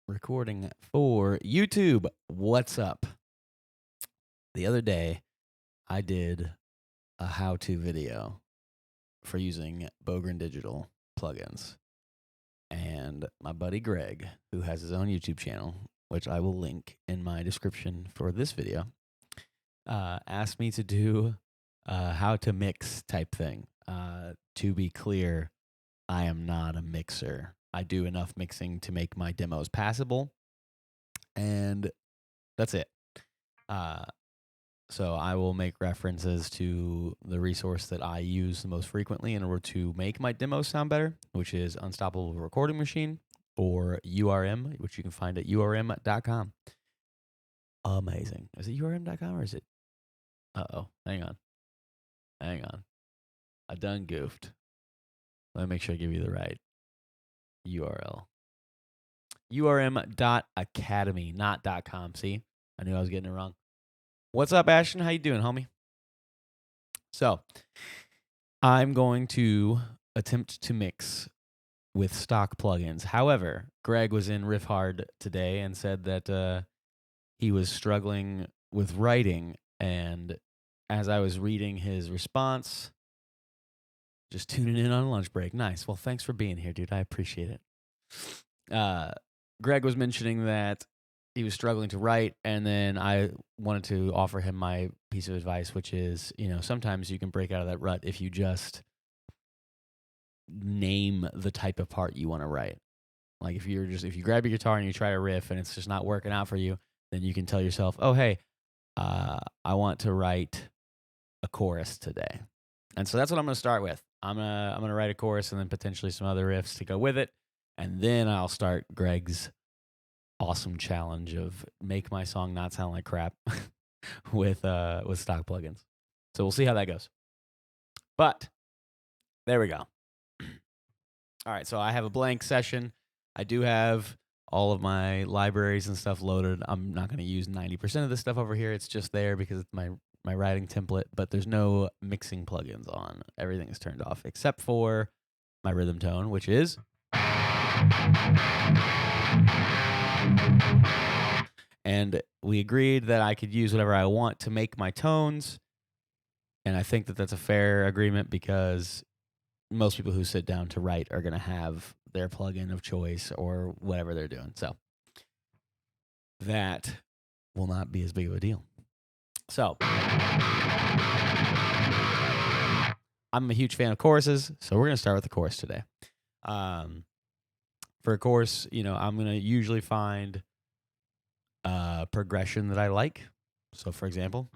recording for YouTube. What's up? The other day, I did a how-to video for using Bogren Digital plugins. And my buddy Greg, who has his own YouTube channel, which I will link in my description for this video, asked me to do a how to mix type thing. To be clear, I am not a mixer. I do enough mixing to make my demos passable, and that's it. So I will make references to the resource that I use the most frequently in order to make my demos sound better, which is Unstoppable Recording Machine, or URM, which you can find at urm.academy. Amazing. Is it urm.com or is it? Uh-oh. Hang on. I done goofed. Let me make sure I give you the right URL. urm.academy, not .com. See? I knew I was getting it wrong. What's up, Ashton? How you doing, homie? So, I'm going to attempt to mix with stock plugins. However, Greg was in Riffhard today and said that he was struggling with writing, and as I was reading his response, just tuning in on lunch break. Nice. Well, thanks for being here, dude. I appreciate it. Greg was mentioning that he was struggling to write, and then I wanted to offer him my piece of advice, which is, sometimes you can break out of that rut if you just name the type of part you want to write. Like if you grab your guitar and you try to riff and it's just not working out for you, then you can tell yourself, oh, hey, I want to write a chorus today. And so that's what I'm going to start with. I'm going to write a chorus and then potentially some other riffs to go with it. And then I'll start Greg's awesome challenge of make my song not sound like crap with stock plugins. So we'll see how that goes. But there we go. All right, so I have a blank session. I do have all of my libraries and stuff loaded. I'm not going to use 90% of this stuff over here. It's just there because it's my writing template, but there's no mixing plugins on. Everything is turned off except for my rhythm tone, which is and we agreed that I could use whatever I want to make my tones. And I think that that's a fair agreement because most people who sit down to write are going to have their plugin of choice or whatever they're doing. So that will not be as big of a deal. So I'm a huge fan of choruses, so we're going to start with the chorus today. For a chorus, I'm going to usually find a progression that I like. So, for example,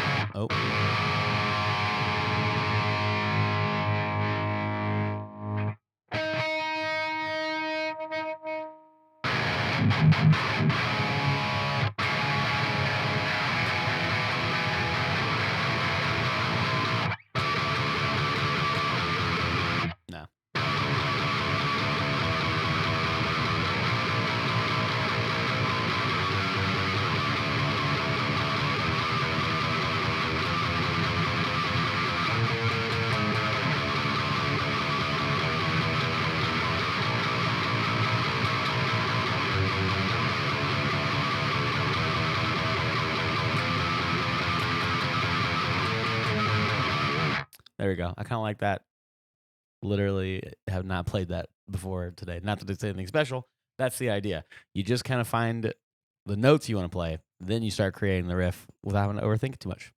no. There we go. I kind of like that. Literally have not played that before today. Not that it's anything special. That's the idea. You just kind of find the notes you want to play, then you start creating the riff without having to overthink it too much.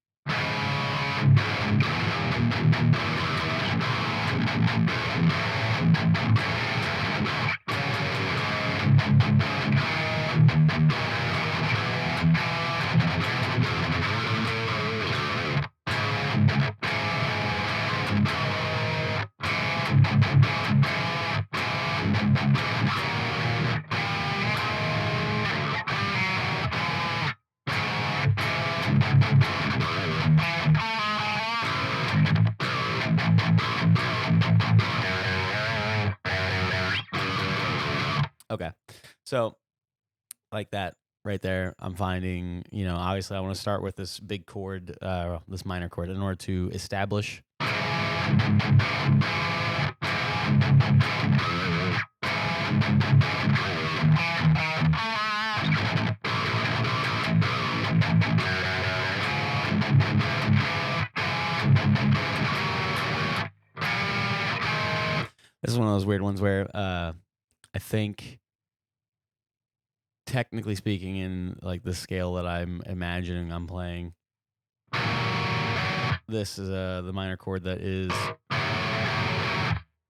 Okay, so like that right there, I'm finding, obviously I want to start with this big chord, this minor chord in order to establish. is one of those weird ones where I think, technically speaking, in like the scale that I'm imagining I'm playing, this is the minor chord that is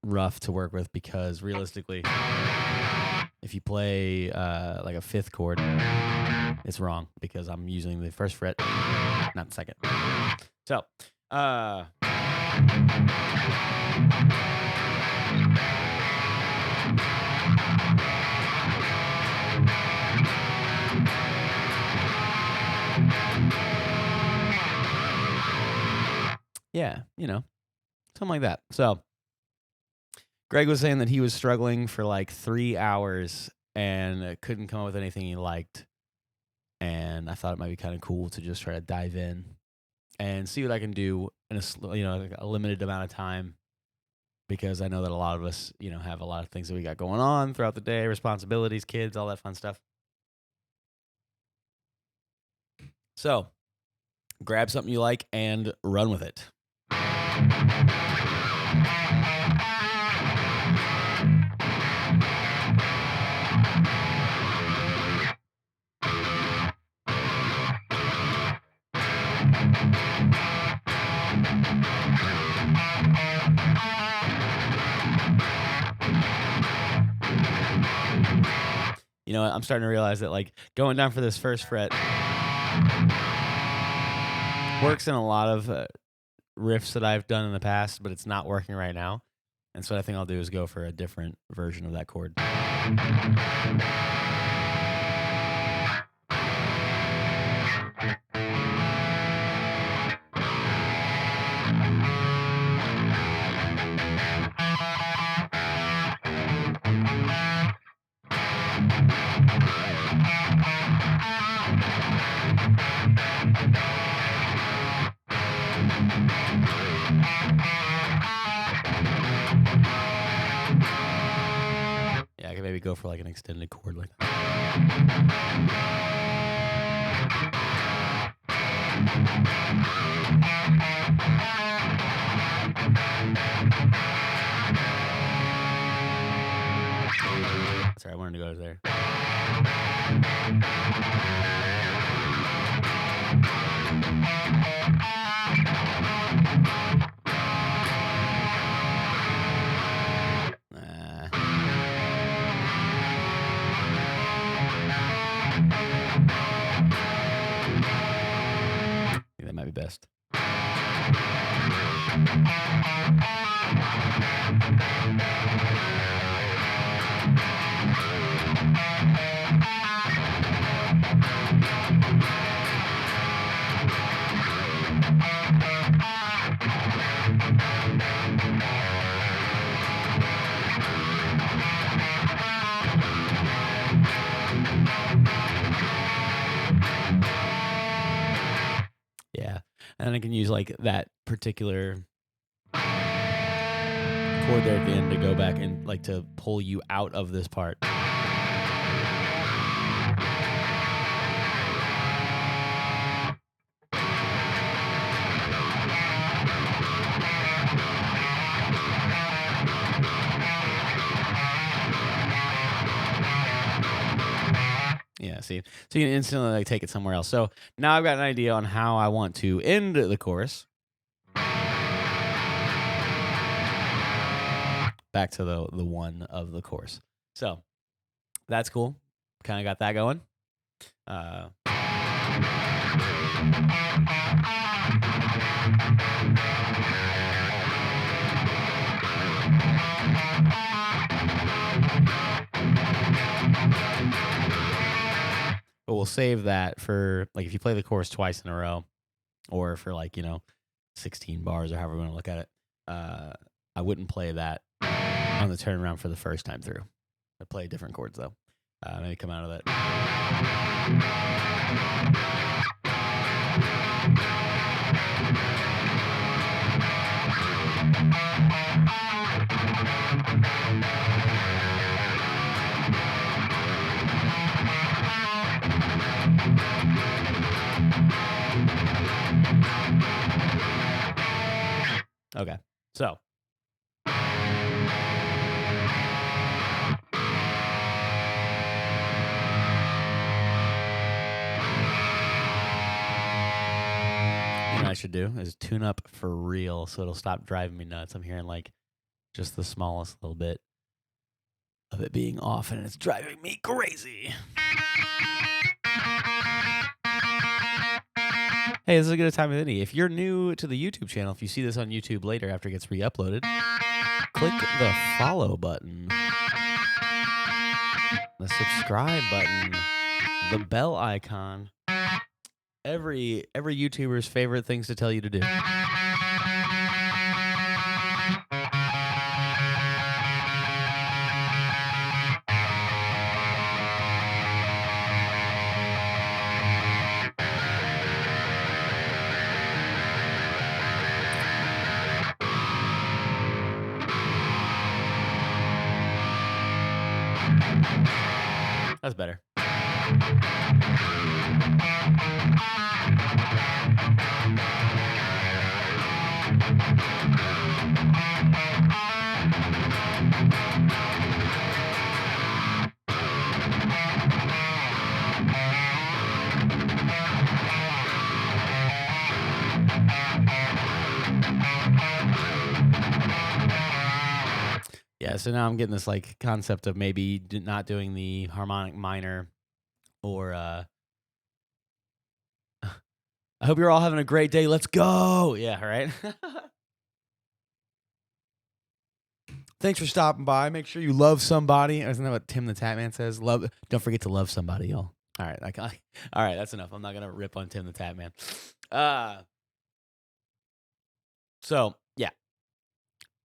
rough to work with, because realistically, if you play like a fifth chord, it's wrong because I'm using the first fret, not the second. So, yeah, something like that. So, Greig was saying that he was struggling for like 3 hours and couldn't come up with anything he liked. And I thought it might be kind of cool to just try to dive in and see what I can do in a limited amount of time, because I know that a lot of us, have a lot of things that we got going on throughout the day, responsibilities, kids, all that fun stuff. So, grab something you like and run with it. I'm starting to realize that like going down for this first fret works in a lot of riffs that I've done in the past, but it's not working right now. And so what I think I'll do is go for a different version of that chord. Yeah, I could maybe go for like an extended chord like that. Sorry, I wanted to go there. I think that might be best. Yeah, and I can use like that particular chord there at the end to go back and like to pull you out of this part. Yeah, see? So you can instantly like take it somewhere else. So now I've got an idea on how I want to end the chorus. Back to the one of the chorus. So that's cool. Kind of got that going. But we'll save that for like if you play the chorus twice in a row, or for like 16 bars or however you want to look at it. I wouldn't play that on the turnaround for the first time through. I'd play different chords though. Maybe come out of that. Okay, so should do is tune up for real so it'll stop driving me nuts. I'm hearing like just the smallest little bit of it being off and it's driving me crazy. Hey, this is as good a time as any. If you're new to the YouTube channel, if you see this on YouTube later after it gets re-uploaded, click the follow button, the subscribe button, the bell icon. Every YouTuber's favorite things to tell you to do. That's better. Yeah, so now I'm getting this like concept of maybe not doing the harmonic minor or I hope you're all having a great day. Let's go. Yeah, right? Thanks for stopping by. Make sure you love somebody. Isn't that what Tim the Tatman says? Don't forget to love somebody, y'all. All right, all right, that's enough. I'm not gonna rip on Tim the Tatman. So yeah,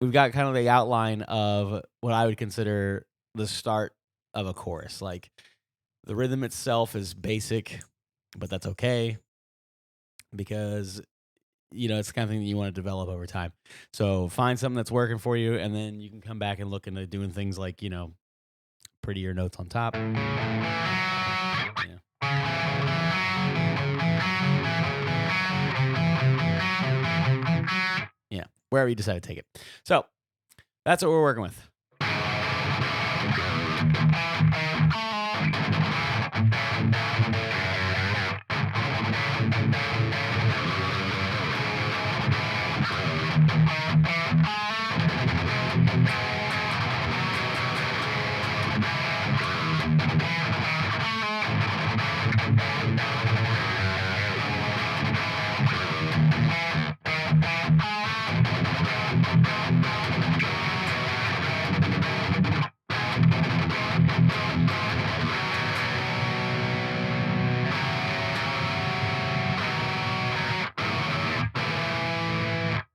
we've got kind of the outline of what I would consider the start of a chorus. Like the rhythm itself is basic, but that's okay because it's the kind of thing that you want to develop over time. So find something that's working for you, and then you can come back and look into doing things like prettier notes on top. Yeah, wherever you decide to take it. So that's what we're working with.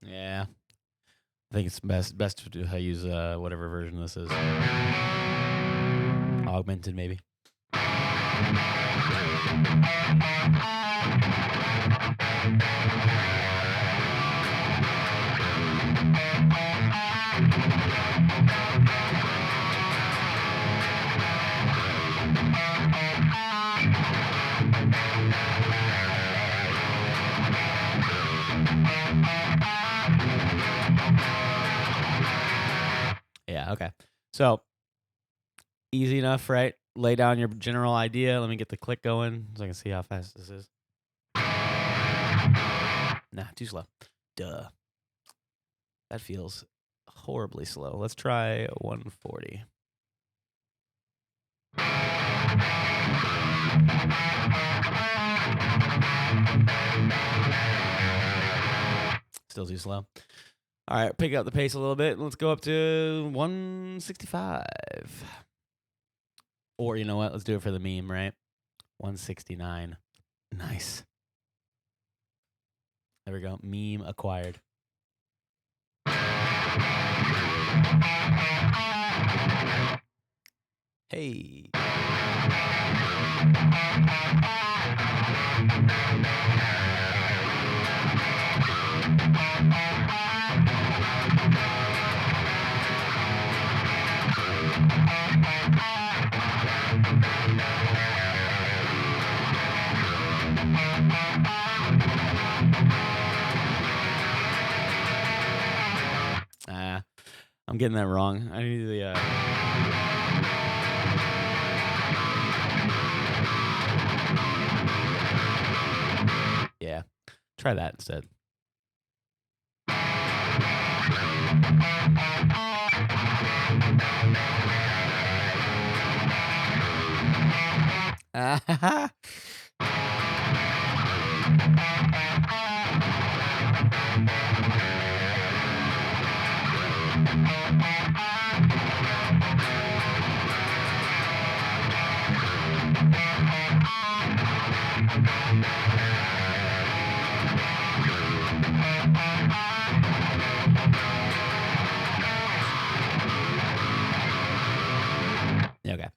Yeah, I think it's best to use whatever version this is. Augmented, maybe. Yeah, okay. So, easy enough, right? Lay down your general idea. Let me get the click going so I can see how fast this is. Nah, too slow. Duh. That feels horribly slow. Let's try 140. Still too slow. All right, pick up the pace a little bit. Let's go up to 165. Or you know what? Let's do it for the meme, right? 169. Nice. There we go. Meme acquired. Hey. I'm getting that wrong. I need the yeah. Try that instead. Okay.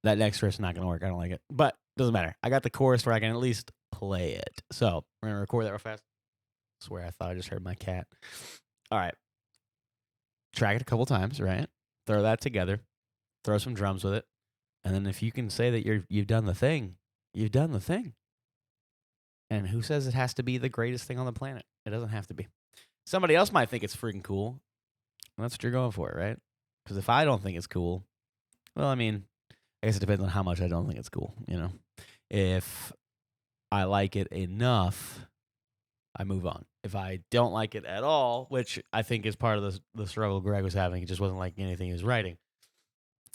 That next riff's not gonna work. I don't like it, but doesn't matter. I got the chorus where I can at least play it. So we're gonna record that real fast. I swear, I thought I just heard my cat. All right. Track it a couple times, right? Throw that together. Throw some drums with it, and then if you can say that you've done the thing, you've done the thing. And who says it has to be the greatest thing on the planet? It doesn't have to be. Somebody else might think it's freaking cool. That's what you're going for, right? Because if I don't think it's cool, well, I mean, I guess it depends on how much I don't think it's cool, you know? If I like it enough, I move on. If I don't like it at all, which I think is part of the struggle Greig was having, he just wasn't liking anything he was writing.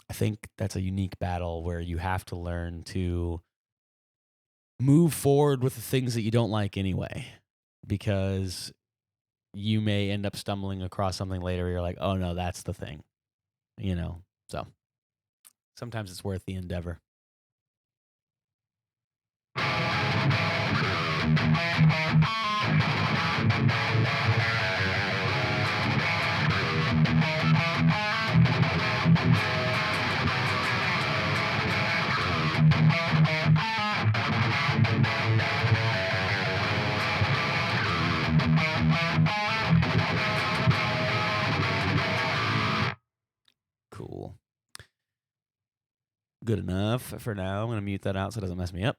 I think that's a unique battle where you have to learn to move forward with the things that you don't like anyway, because you may end up stumbling across something later where you're like, oh no, that's the thing, you know? So sometimes it's worth the endeavor. Cool. Good enough for now. I'm going to mute that out so it doesn't mess me up.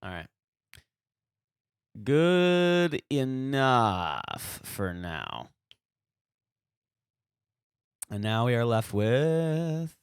All right. Good enough for now. And now we are left with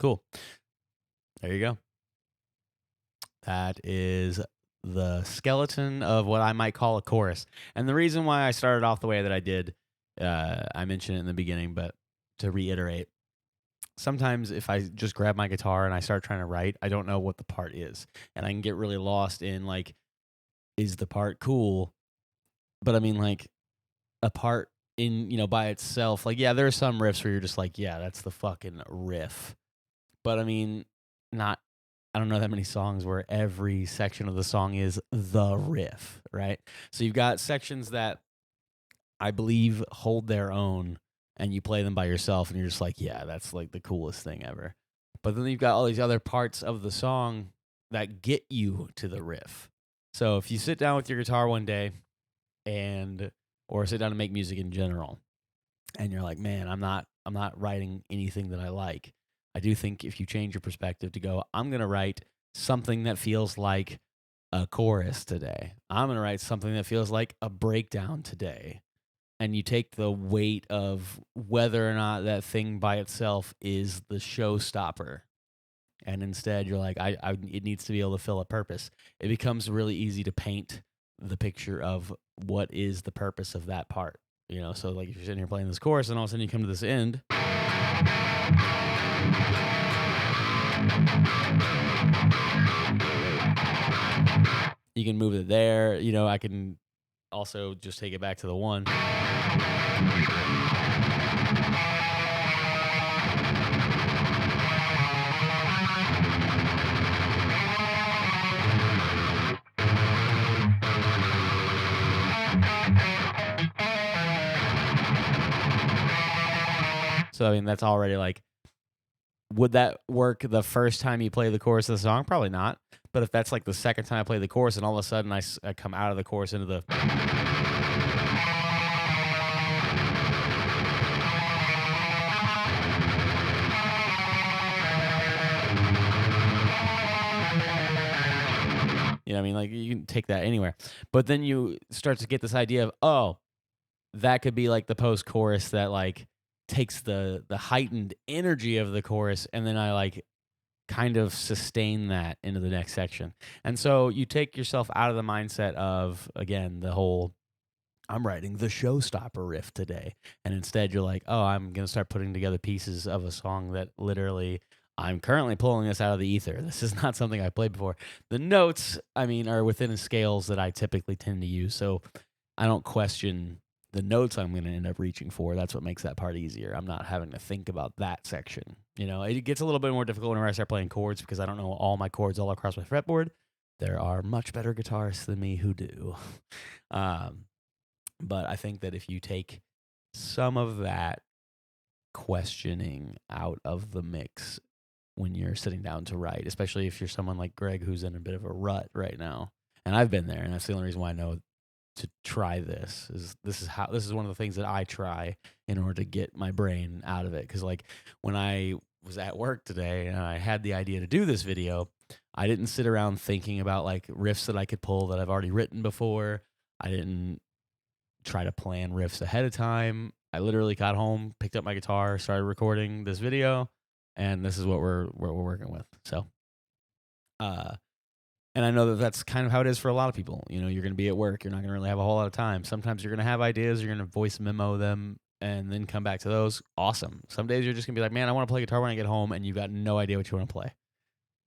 cool. There you go. That is the skeleton of what I might call a chorus. And the reason why I started off the way that I did, I mentioned it in the beginning, but to reiterate, sometimes if I just grab my guitar and I start trying to write, I don't know what the part is. And I can get really lost in, like, is the part cool? But I mean, like, a part in, you know, by itself, like, yeah, there are some riffs where you're just like, yeah, that's the fucking riff. But I mean, I don't know that many songs where every section of the song is the riff, right? So you've got sections that I believe hold their own, and you play them by yourself, and you're just like, yeah, that's like the coolest thing ever. But then you've got all these other parts of the song that get you to the riff. So if you sit down with your guitar one day or sit down to make music in general, and you're like, man, I'm not writing anything that I like. I do think if you change your perspective to go, I'm going to write something that feels like a chorus today. I'm going to write something that feels like a breakdown today. And you take the weight of whether or not that thing by itself is the showstopper. And instead you're like, it needs to be able to fill a purpose. It becomes really easy to paint the picture of what is the purpose of that part. You know, so like if you're sitting here playing this chorus and all of a sudden you come to this end. You can move it there. You know, I can also just take it back to the one. So I mean, that's already like, would that work the first time you play the chorus of the song? Probably not. But if that's like the second time I play the chorus and all of a sudden I come out of the chorus into the you know what I mean? Like, you can take that anywhere. But then you start to get this idea of, oh, that could be like the post chorus that like takes the heightened energy of the chorus, and then I like kind of sustain that into the next section. And so you take yourself out of the mindset of, again, the whole I'm writing the showstopper riff today. And instead you're like, oh, I'm going to start putting together pieces of a song that literally I'm currently pulling this out of the ether. This is not something I played before. The notes, I mean, are within scales that I typically tend to use. So I don't question the notes I'm going to end up reaching for. That's what makes that part easier. I'm not having to think about that section. You know, it gets a little bit more difficult whenever I start playing chords because I don't know all my chords all across my fretboard. There are much better guitarists than me who do. But I think that if you take some of that questioning out of the mix when you're sitting down to write, especially if you're someone like Greig who's in a bit of a rut right now, and I've been there, and that's the only reason why I know to try this is one of the things that I try in order to get my brain out of it. Because like when I was at work today and I had the idea to do this video, I didn't sit around thinking about like riffs that I could pull that I've already written before. I didn't try to plan riffs ahead of time. I literally got home, picked up my guitar, started recording this video, and this is what we're working with. So, and I know that that's kind of how it is for a lot of people. You know, you're going to be at work, you're not going to really have a whole lot of time. Sometimes you're going to have ideas, you're going to voice memo them, and then come back to those. Awesome. Some days you're just going to be like, man, I want to play guitar when I get home, and you've got no idea what you want to play.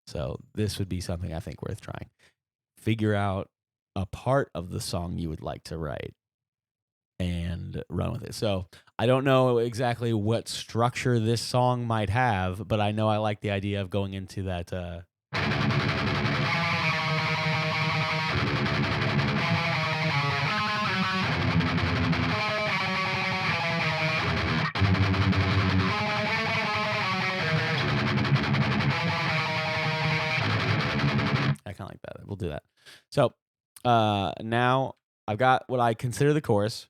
So this would be something I think worth trying. Figure out a part of the song you would like to write and run with it. So I don't know exactly what structure this song might have, but I know I like the idea of going into that. I kind of like that. We'll do that. So now I've got what I consider the chorus.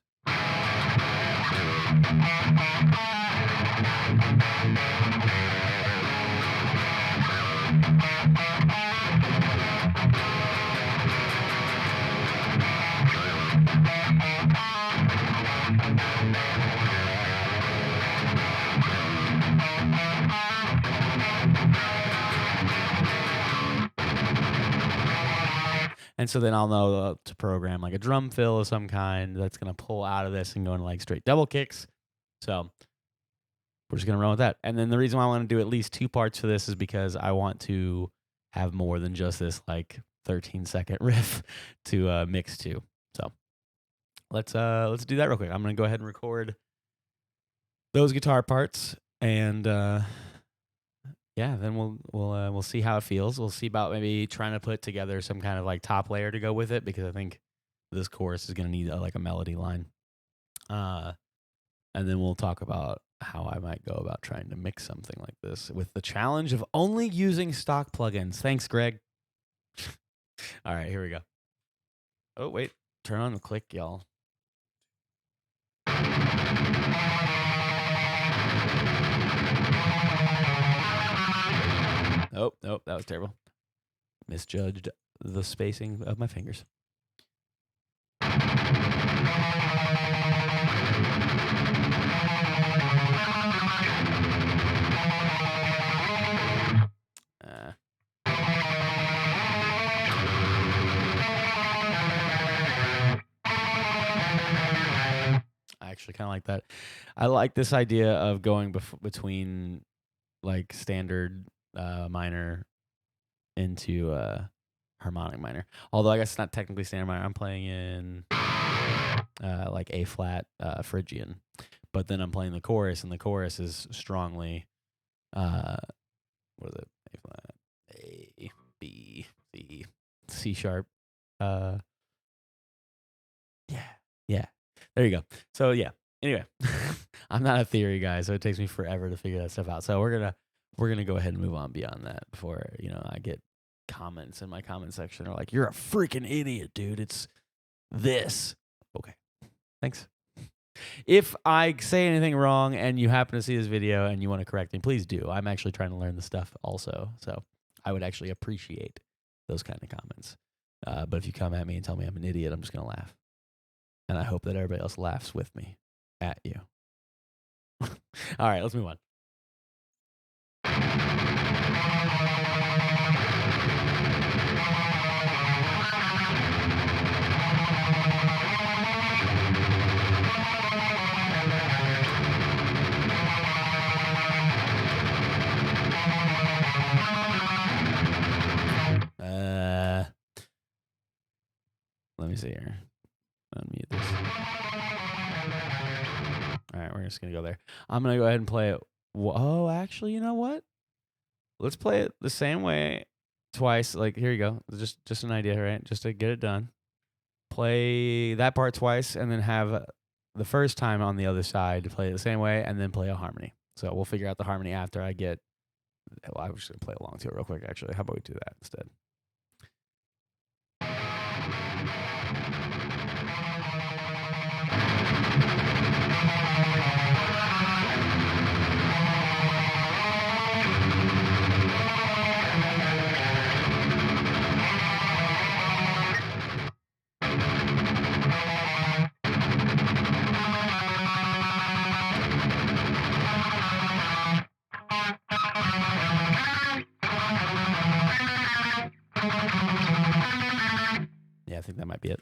And so then I'll know to program like a drum fill of some kind that's going to pull out of this and go into like straight double kicks. So we're just going to run with that. And then the reason why I want to do at least 2 parts for this is because I want to have more than just this like 13-second riff to mix to. So let's do that real quick. I'm going to go ahead and record those guitar parts, and yeah, then we'll see how it feels. We'll see about maybe trying to put together some kind of like top layer to go with it, because I think this chorus is going to need like a melody line. And then we'll talk about how I might go about trying to mix something like this with the challenge of only using stock plugins. Thanks, Greig. All right, here we go. Oh, wait. Turn on the click, y'all. Oh, nope, that was terrible. Misjudged the spacing of my fingers. I actually kind of like that. I like this idea of going between like standard minor into harmonic minor. Although I guess it's not technically standard minor. I'm playing in like A flat Phrygian, but then I'm playing the chorus, and the chorus is strongly what is it? A flat, A, B, C, C sharp. Yeah. There you go. So yeah. Anyway, I'm not a theory guy, so it takes me forever to figure that stuff out. So we're gonna go ahead and move on beyond that before I get comments in my comment section. They're like, "You're a freaking idiot, dude. It's this." Okay, thanks. If I say anything wrong and you happen to see this video and you want to correct me, please do. I'm actually trying to learn the stuff also, so I would actually appreciate those kind of comments. But if you come at me and tell me I'm an idiot, I'm just gonna laugh, and I hope that everybody else laughs with me at you. All right, let's move on. Let me see here. Unmute this. All right, we're just going to go there. I'm going to go ahead and play it. Oh, actually, you know what? Let's play it the same way twice. Like, here you go. Just an idea, right? Just to get it done. Play that part twice and then have the first time on the other side to play it the same way and then play a harmony. So we'll figure out the harmony after I get... Well, I was just going to play along to it real quick, actually. How about we do that instead? Yeah, I think that might be it.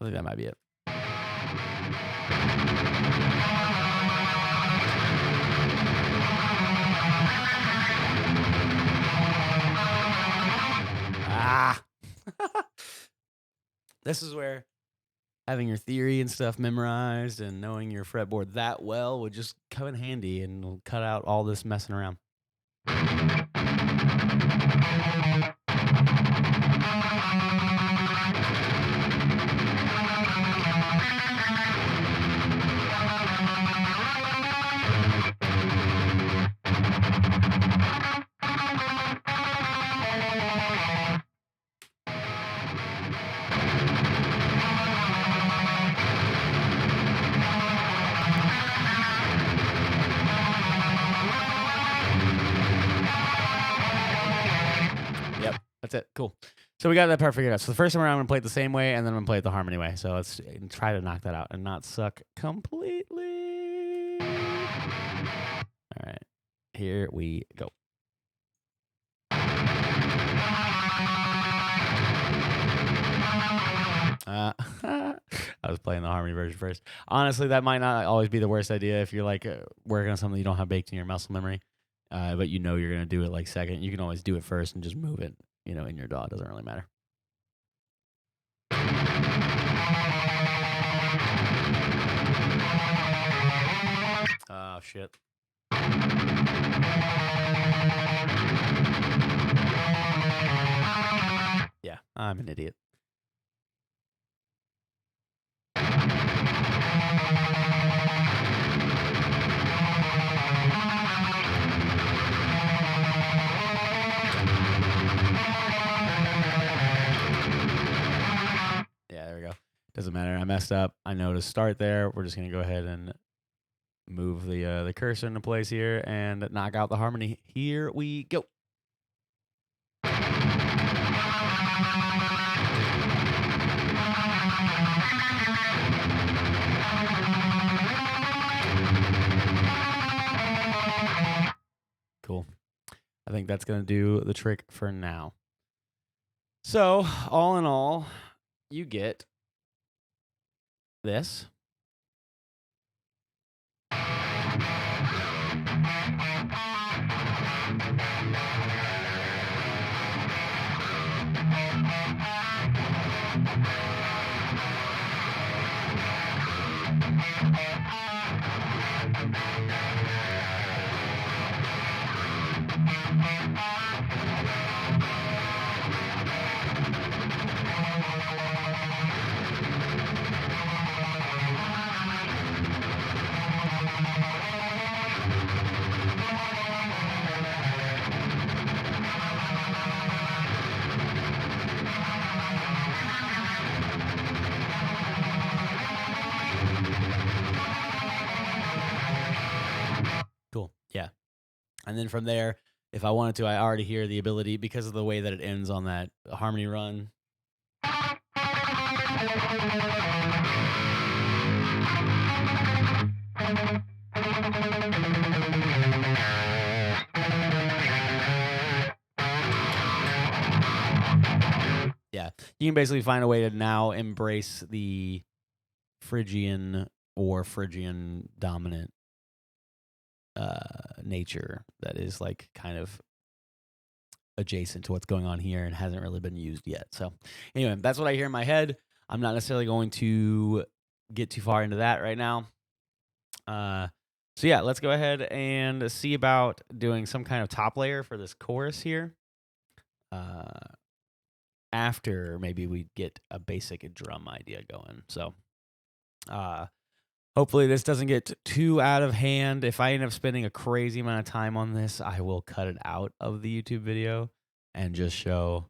I think that might be it. This is where having your theory and stuff memorized and knowing your fretboard that well would just come in handy and will cut out all this messing around. That's it. Cool. So we got that part figured out. So the first time around, I'm going to play it the same way, and then I'm going to play it the harmony way. So let's try to knock that out and not suck completely. All right. Here we go. I was playing the harmony version first. Honestly, that might not always be the worst idea if you're like working on something you don't have baked in your muscle memory, but you know you're going to do it like second. You can always do it first and just move it, in your DAW. It doesn't really matter. Oh, shit. Yeah, I'm an idiot. Yeah, there we go. Doesn't matter. I messed up. I know to start there. We're just going to go ahead and move the cursor into place here and knock out the harmony. Here we go. Cool. I think that's going to do the trick for now. So, all in all, you get this. Cool. Yeah. And then from there, if I wanted to, I already hear the ability because of the way that it ends on that harmony run. Yeah. You can basically find a way to now embrace the Phrygian or Phrygian dominant nature that is like kind of adjacent to what's going on here and hasn't really been used yet. So anyway, that's what I hear in my head. I'm not necessarily going to get too far into that right now. So yeah, let's go ahead and see about doing some kind of top layer for this chorus here. After maybe we get a basic drum idea going. So hopefully this doesn't get too out of hand. If I end up spending a crazy amount of time on this, I will cut it out of the YouTube video and just show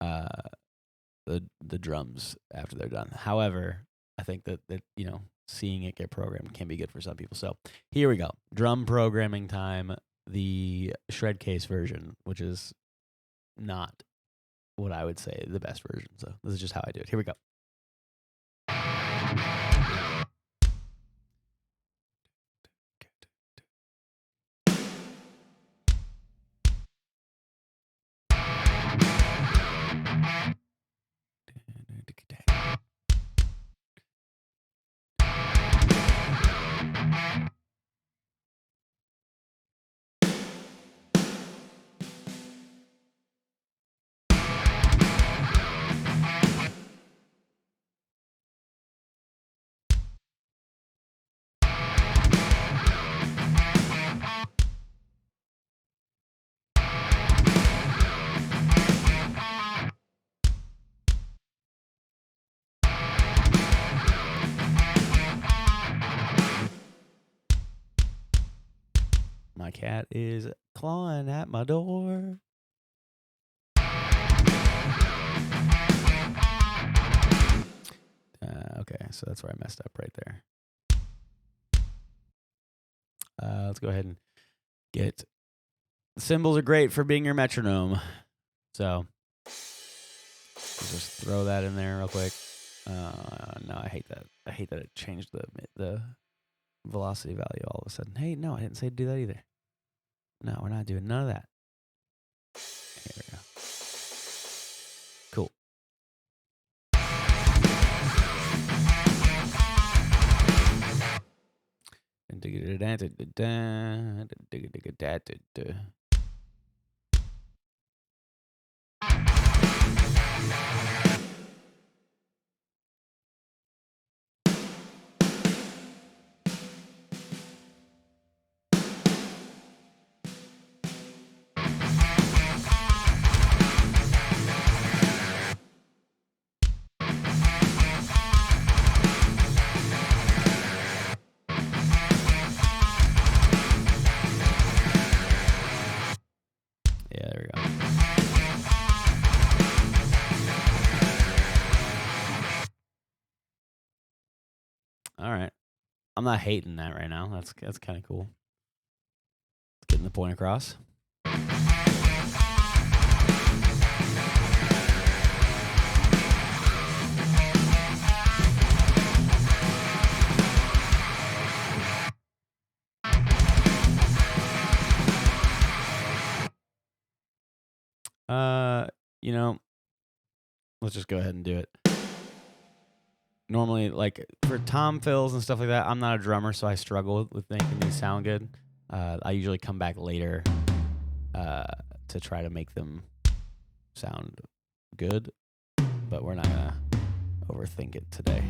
the drums after they're done. However, I think that you know, seeing it get programmed can be good for some people. So here we go. Drum programming time, the shred case version, which is not what I would say the best version. So this is just how I do it. Here we go. My cat is clawing at my door. Okay, so that's where I messed up right there. Let's go ahead and get... The cymbals are great for being your metronome. So let's just throw that in there real quick. No, I hate that. I hate that it changed the velocity value all of a sudden. Hey, no, I didn't say to do that either. No, we're not doing none of that. Here we go. Cool. Yeah, there we go. All right. not hating that right now. That's kind of cool. Getting the point across. You know, let's just go ahead and do it. Normally, like for tom fills and stuff like that, I'm not a drummer, so I struggle with making these sound good. I usually come back later to try to make them sound good, but we're not gonna overthink it today.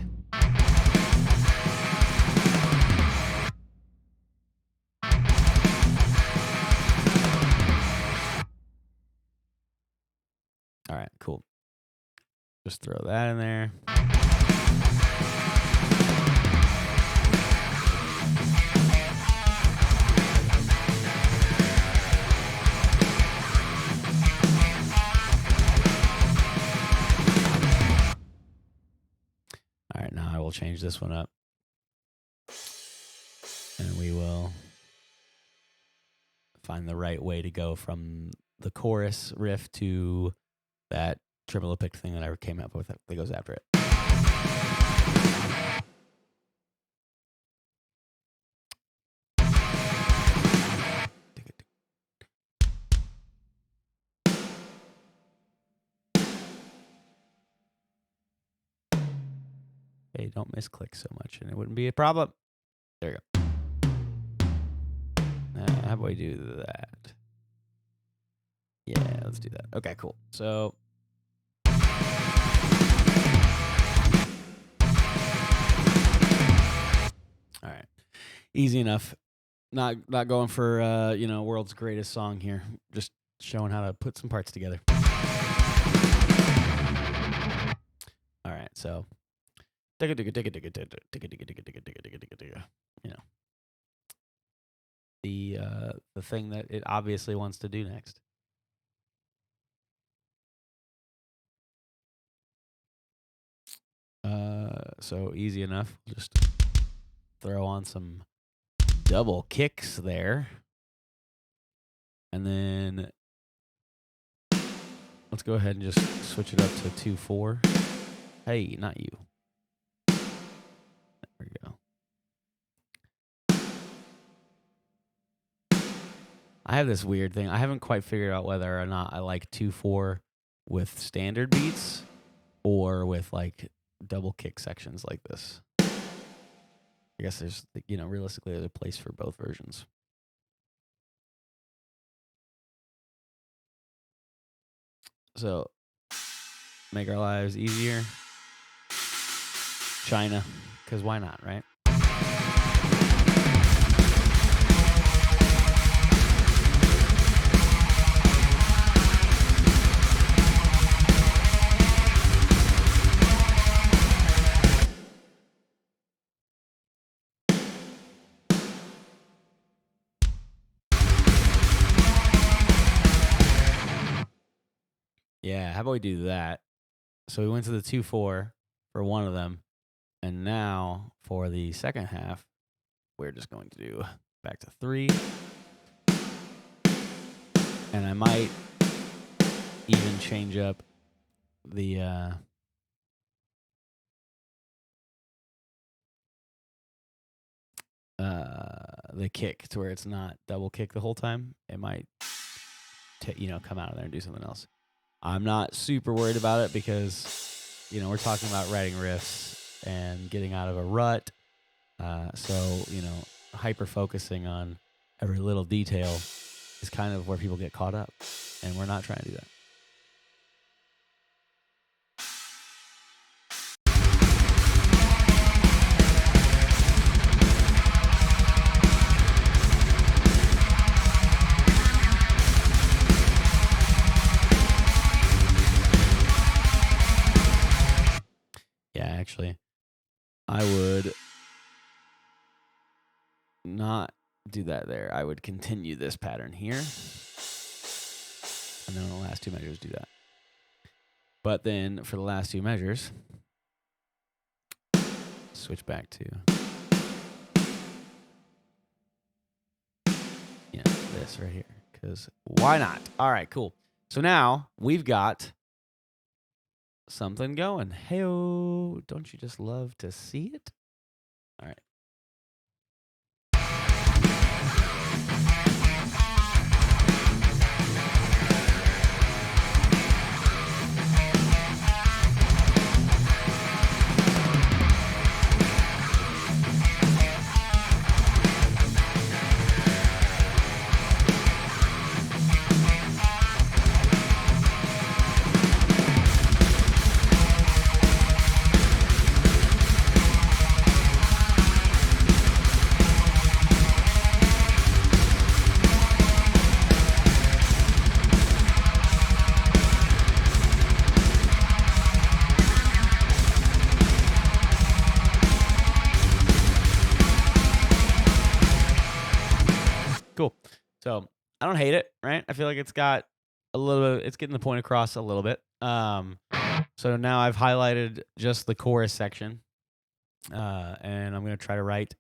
All right, cool. Just throw that in there. All right, now I will change this one up. And we will find the right way to go from the chorus riff to that tremolo pick thing that I came up with that goes after it. Hey, don't misclick so much and it wouldn't be a problem. There you go. How do I do that? Yeah, let's do that. Okay, cool. So all right. Easy enough. Not going for world's greatest song here. Just showing how to put some parts together. All right, so you know, the thing that it obviously wants to do next. So easy enough. Just throw on some double kicks there. And then let's go ahead and just switch it up to 2/4. Hey, not you. There we go. I have this weird thing. I haven't quite figured out whether or not I like 2/4 with standard beats or with like double kick sections like this. I guess there's, realistically there's a place for both versions. So make our lives easier. China, because why not, right? Yeah, how about we do that? So we went to the 2/4 for one of them, and now for the second half, we're just going to do back to 3. And I might even change up the kick to where it's not double kick the whole time. It might come out of there and do something else. I'm not super worried about it because, we're talking about writing riffs and getting out of a rut. So, hyper focusing on every little detail is kind of where people get caught up. And we're not trying to do that. Actually, I would not do that there. I would continue this pattern here. And then on the last 2 measures, do that. But then for the last 2 measures, switch back to this right here because why not? All right, cool. So now we've got something going. Hey-oh, don't you just love to see it? All right. Cool. So I don't hate it, right? I feel like it's got a little bit, it's getting the point across a little bit. So now I've highlighted just the chorus section, and I'm going to try to write,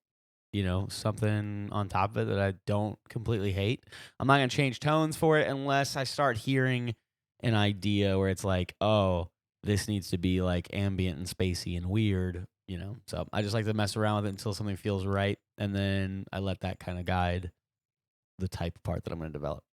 something on top of it that I don't completely hate. I'm not going to change tones for it unless I start hearing an idea where it's like, oh, this needs to be like ambient and spacey and weird, So I just like to mess around with it until something feels right, and then I let that kind of guide the type of part that I'm going to develop.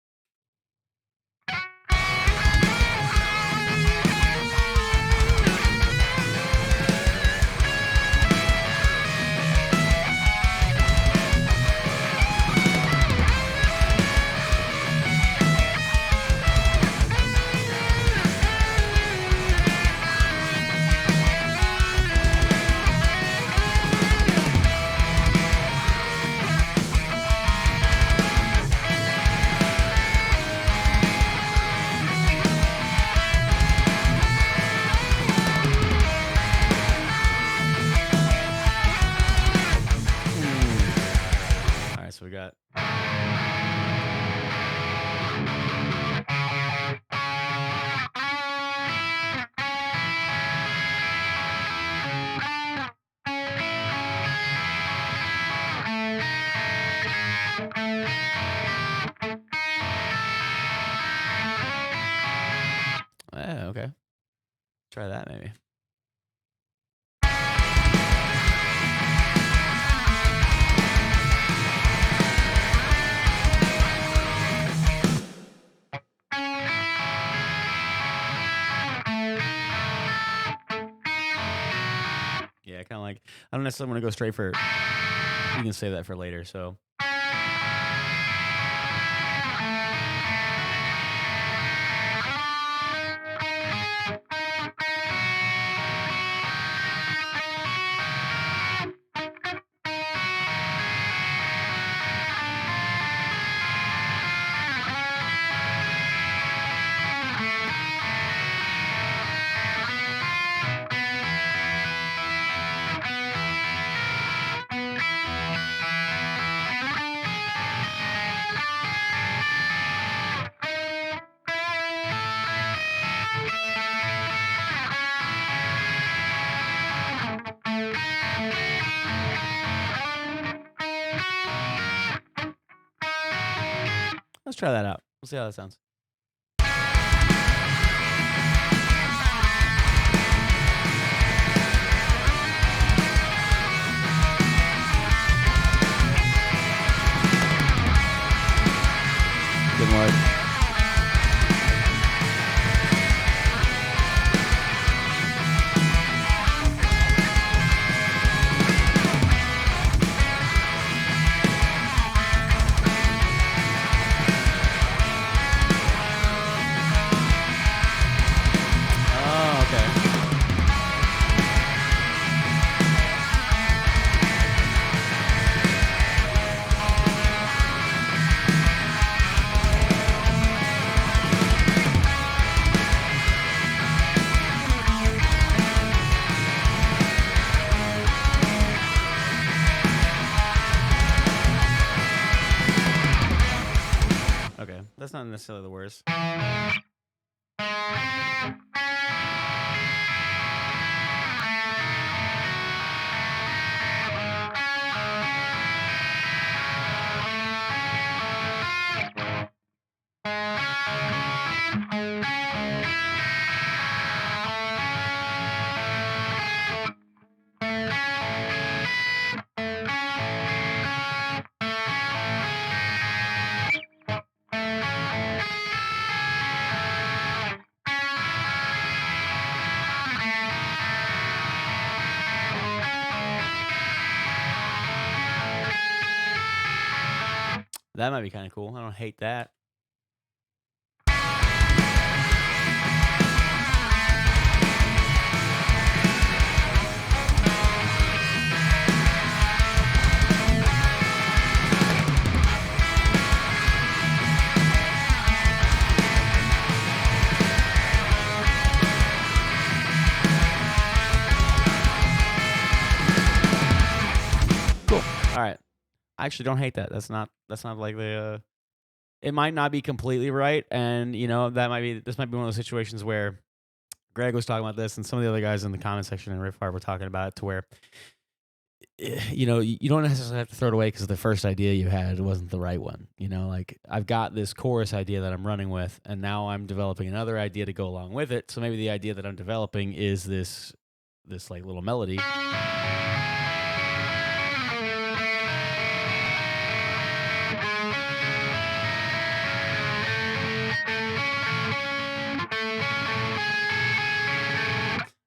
All right, so we got. Okay. Try that maybe. Yeah, kind of like, I don't necessarily want to go straight for, you can save that for later, so. Let's try that out. We'll see how that sounds. Good luck. Okay, that's not necessarily the worst. That might be kind of cool. I don't hate that. Cool. All right. I actually don't hate that. That's not like the it might not be completely right, and this might be one of those situations where Greg was talking about this, and some of the other guys in the comment section in Riffhard were talking about it, to where you don't necessarily have to throw it away because the first idea you had wasn't the right one. Like, I've got this chorus idea that I'm running with, and now I'm developing another idea to go along with it. So maybe the idea that I'm developing is this like little melody.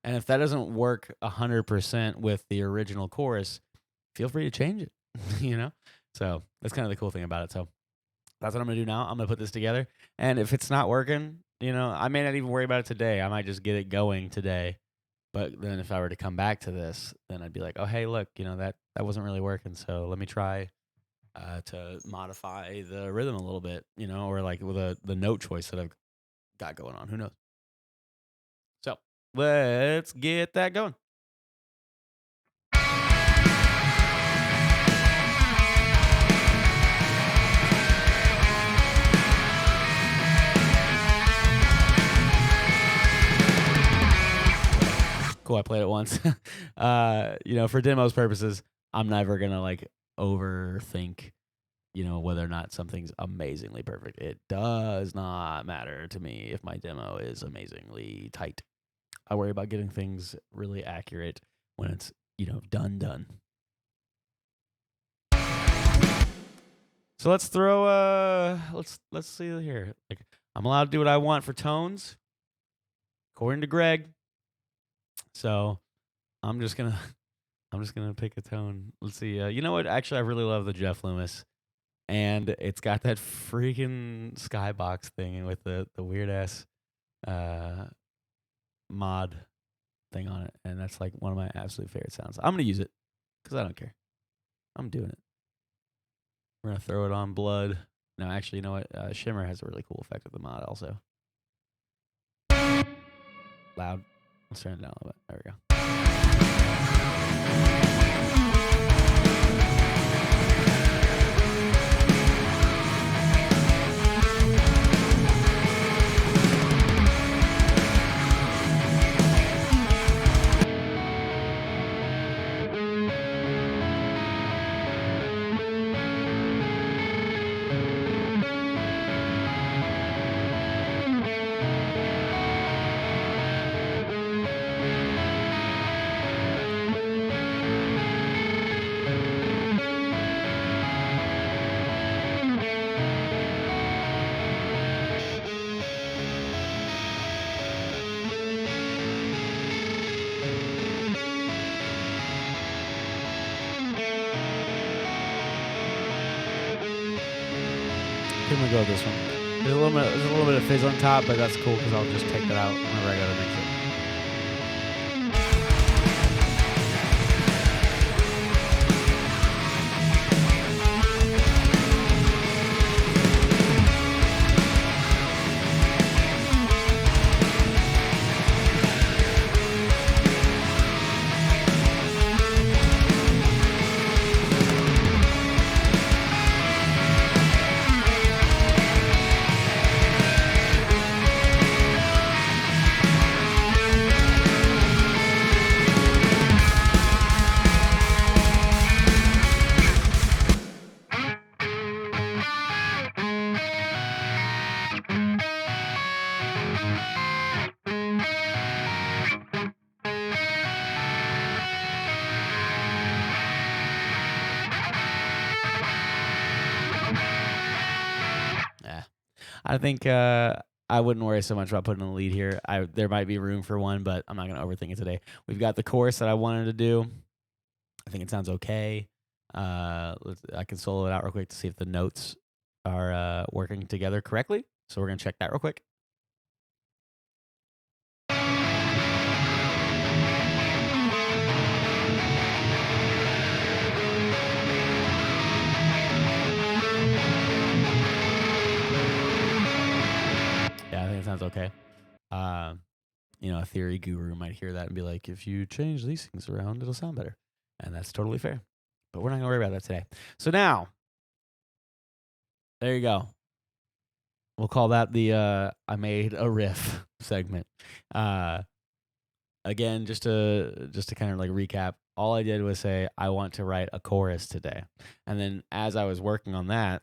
And if that doesn't work 100% with the original chorus, feel free to change it, So that's kind of the cool thing about it. So that's what I'm going to do now. I'm going to put this together. And if it's not working, I may not even worry about it today. I might just get it going today. But then if I were to come back to this, then I'd be like, oh, hey, look, that wasn't really working. So let me try to modify the rhythm a little bit, or like with the note choice that I've got going on. Who knows? So let's get that going. Cool, I played it once. For demos purposes, I'm never gonna like overthink, whether or not something's amazingly perfect. It does not matter to me if my demo is amazingly tight. I worry about getting things really accurate when it's, done. So let's throw let's see here. Like, I'm allowed to do what I want for tones, according to Greg. So I'm just gonna pick a tone. Let's see. You know what? Actually, I really love the Jeff Loomis, and it's got that freaking skybox thing with the weird ass mod thing on it, and that's like one of my absolute favorite sounds. I'm gonna use it because I don't care. I'm doing it. We're gonna throw it on Blood. No, actually, you know what? Shimmer has a really cool effect with the mod also. Loud. Let's turn it down a little bit. There we go. I'm gonna go with this one. There's a little bit of fizz on top, but that's cool because I'll just take that out whenever I gotta mix it. I think I wouldn't worry so much about putting a lead here. There might be room for one, but I'm not going to overthink it today. We've got the chorus that I wanted to do. I think it sounds okay. I can solo it out real quick to see if the notes are working together correctly. So we're going to check that real quick. Yeah, I think it sounds okay. A theory guru might hear that and be like, if you change these things around, it'll sound better. And that's totally fair. But we're not going to worry about that today. So now, there you go. We'll call that the I made a riff segment. Again, just to kind of like recap, all I did was say, I want to write a chorus today. And then as I was working on that,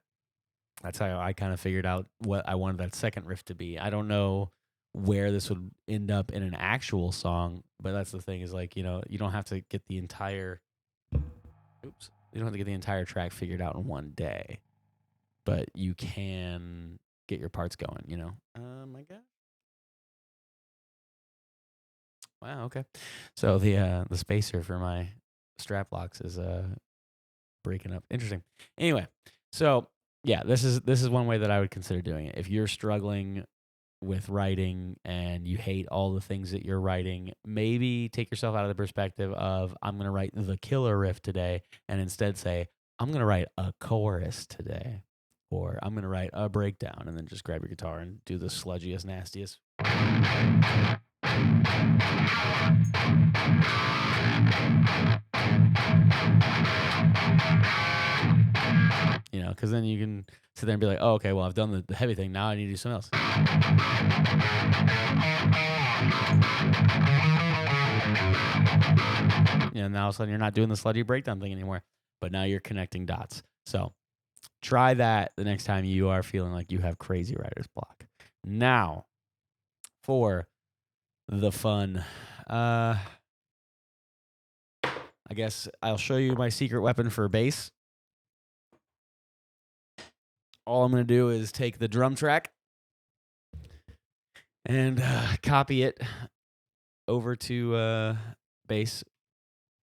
that's how I kind of figured out what I wanted that second riff to be. I don't know where this would end up in an actual song, but that's the thing is like, you don't have to get the entire track figured out in one day, but you can get your parts going. Oh my God. Wow, okay. So the spacer for my strap locks is breaking up. Interesting. Anyway, so yeah, this is one way that I would consider doing it. If you're struggling with writing and you hate all the things that you're writing, maybe take yourself out of the perspective of I'm going to write the killer riff today and instead say I'm going to write a chorus today, or I'm going to write a breakdown, and then just grab your guitar and do the sludgiest, nastiest. Because then you can sit there and be like, oh, okay, well, I've done the heavy thing. Now I need to do something else. Now all of a sudden you're not doing the sludgy breakdown thing anymore, but now you're connecting dots. So try that the next time you are feeling like you have crazy writer's block. Now, for the fun, I guess I'll show you my secret weapon for bass. All I'm going to do is take the drum track and copy it over to bass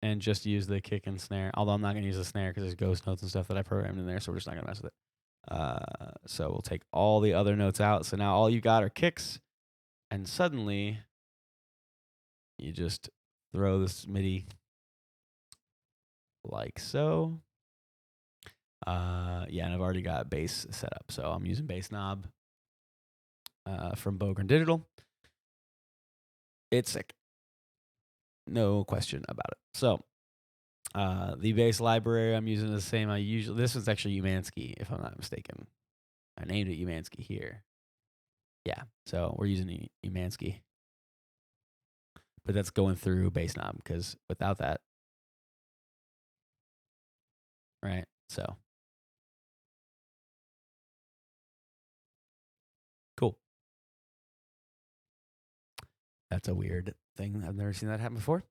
and just use the kick and snare. Although I'm not going to use the snare because there's ghost notes and stuff that I programmed in there, so we're just not going to mess with it. So we'll take all the other notes out. So now all you got are kicks, and suddenly you just throw this MIDI like so. And I've already got bass set up, so I'm using bass knob from Bogren Digital. It's sick, no question about it. So the bass library I'm using is the same I usually. This is actually Umansky, if I'm not mistaken. I named it Umansky here. Yeah, so we're using Umansky, but that's going through bass knob because without that, right? So. Cool. That's a weird thing. I've never seen that happen before.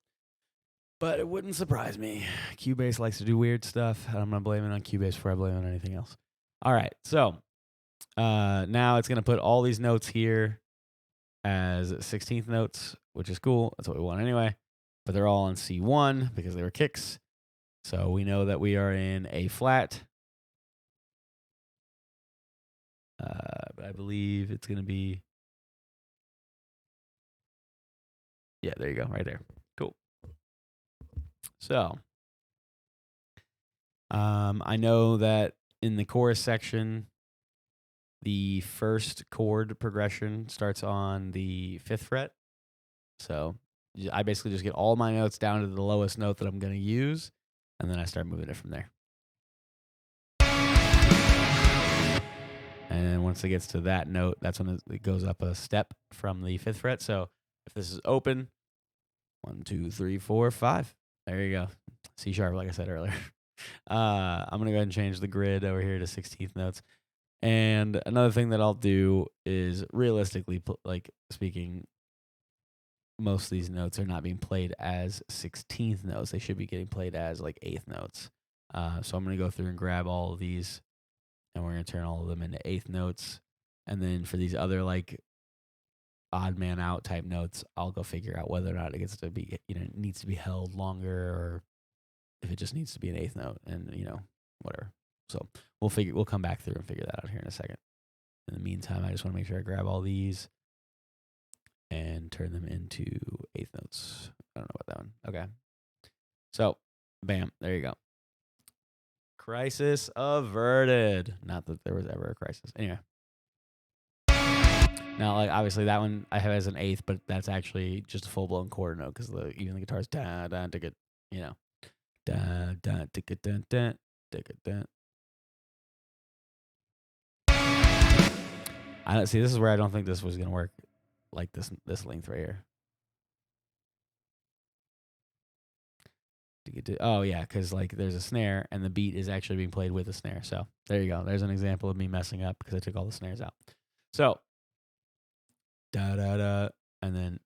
But it wouldn't surprise me. Cubase likes to do weird stuff. I'm not blaming it on Cubase before I blame it on anything else. All right. So now it's going to put all these notes here as 16th notes, which is cool. That's what we want anyway. But they're all on C1 because they were kicks. So we know that we are in A flat. But I believe it's going to be. Yeah, there you go. Right there. Cool. So I know that in the chorus section, the first chord progression starts on the 5th fret. So I basically just get all my notes down to the lowest note that I'm going to use, and then I start moving it from there. And then once it gets to that note, that's when it goes up a step from the 5th fret. So if this is open, 1, 2, 3, 4, 5. There you go. C sharp, like I said earlier. I'm going to go ahead and change the grid over here to 16th notes. And another thing that I'll do is realistically, like speaking, most of these notes are not being played as 16th notes. They should be getting played as like 8th notes. So I'm going to go through and grab all of these, and we're going to turn all of them into 8th notes. And then for these other like odd man out type notes, I'll go figure out whether or not it gets to be, needs to be held longer, or if it just needs to be an 8th note, and whatever. So we'll come back through and figure that out here in a second. In the meantime, I just want to make sure I grab all these and turn them into eighth notes. I don't know about that one. Okay. So, bam, there you go. Crisis averted. Not that there was ever a crisis. Anyway. Now, like obviously that one I have as an eighth, but that's actually just a full blown quarter note because even the guitar's da da to get, you know, da da to get da da to get da. I don't see. This is where I don't think this was gonna work, like this length right here. To get to, oh yeah, because like there's a snare and the beat is actually being played with a snare. So there you go. There's an example of me messing up because I took all the snares out. So da da da, and then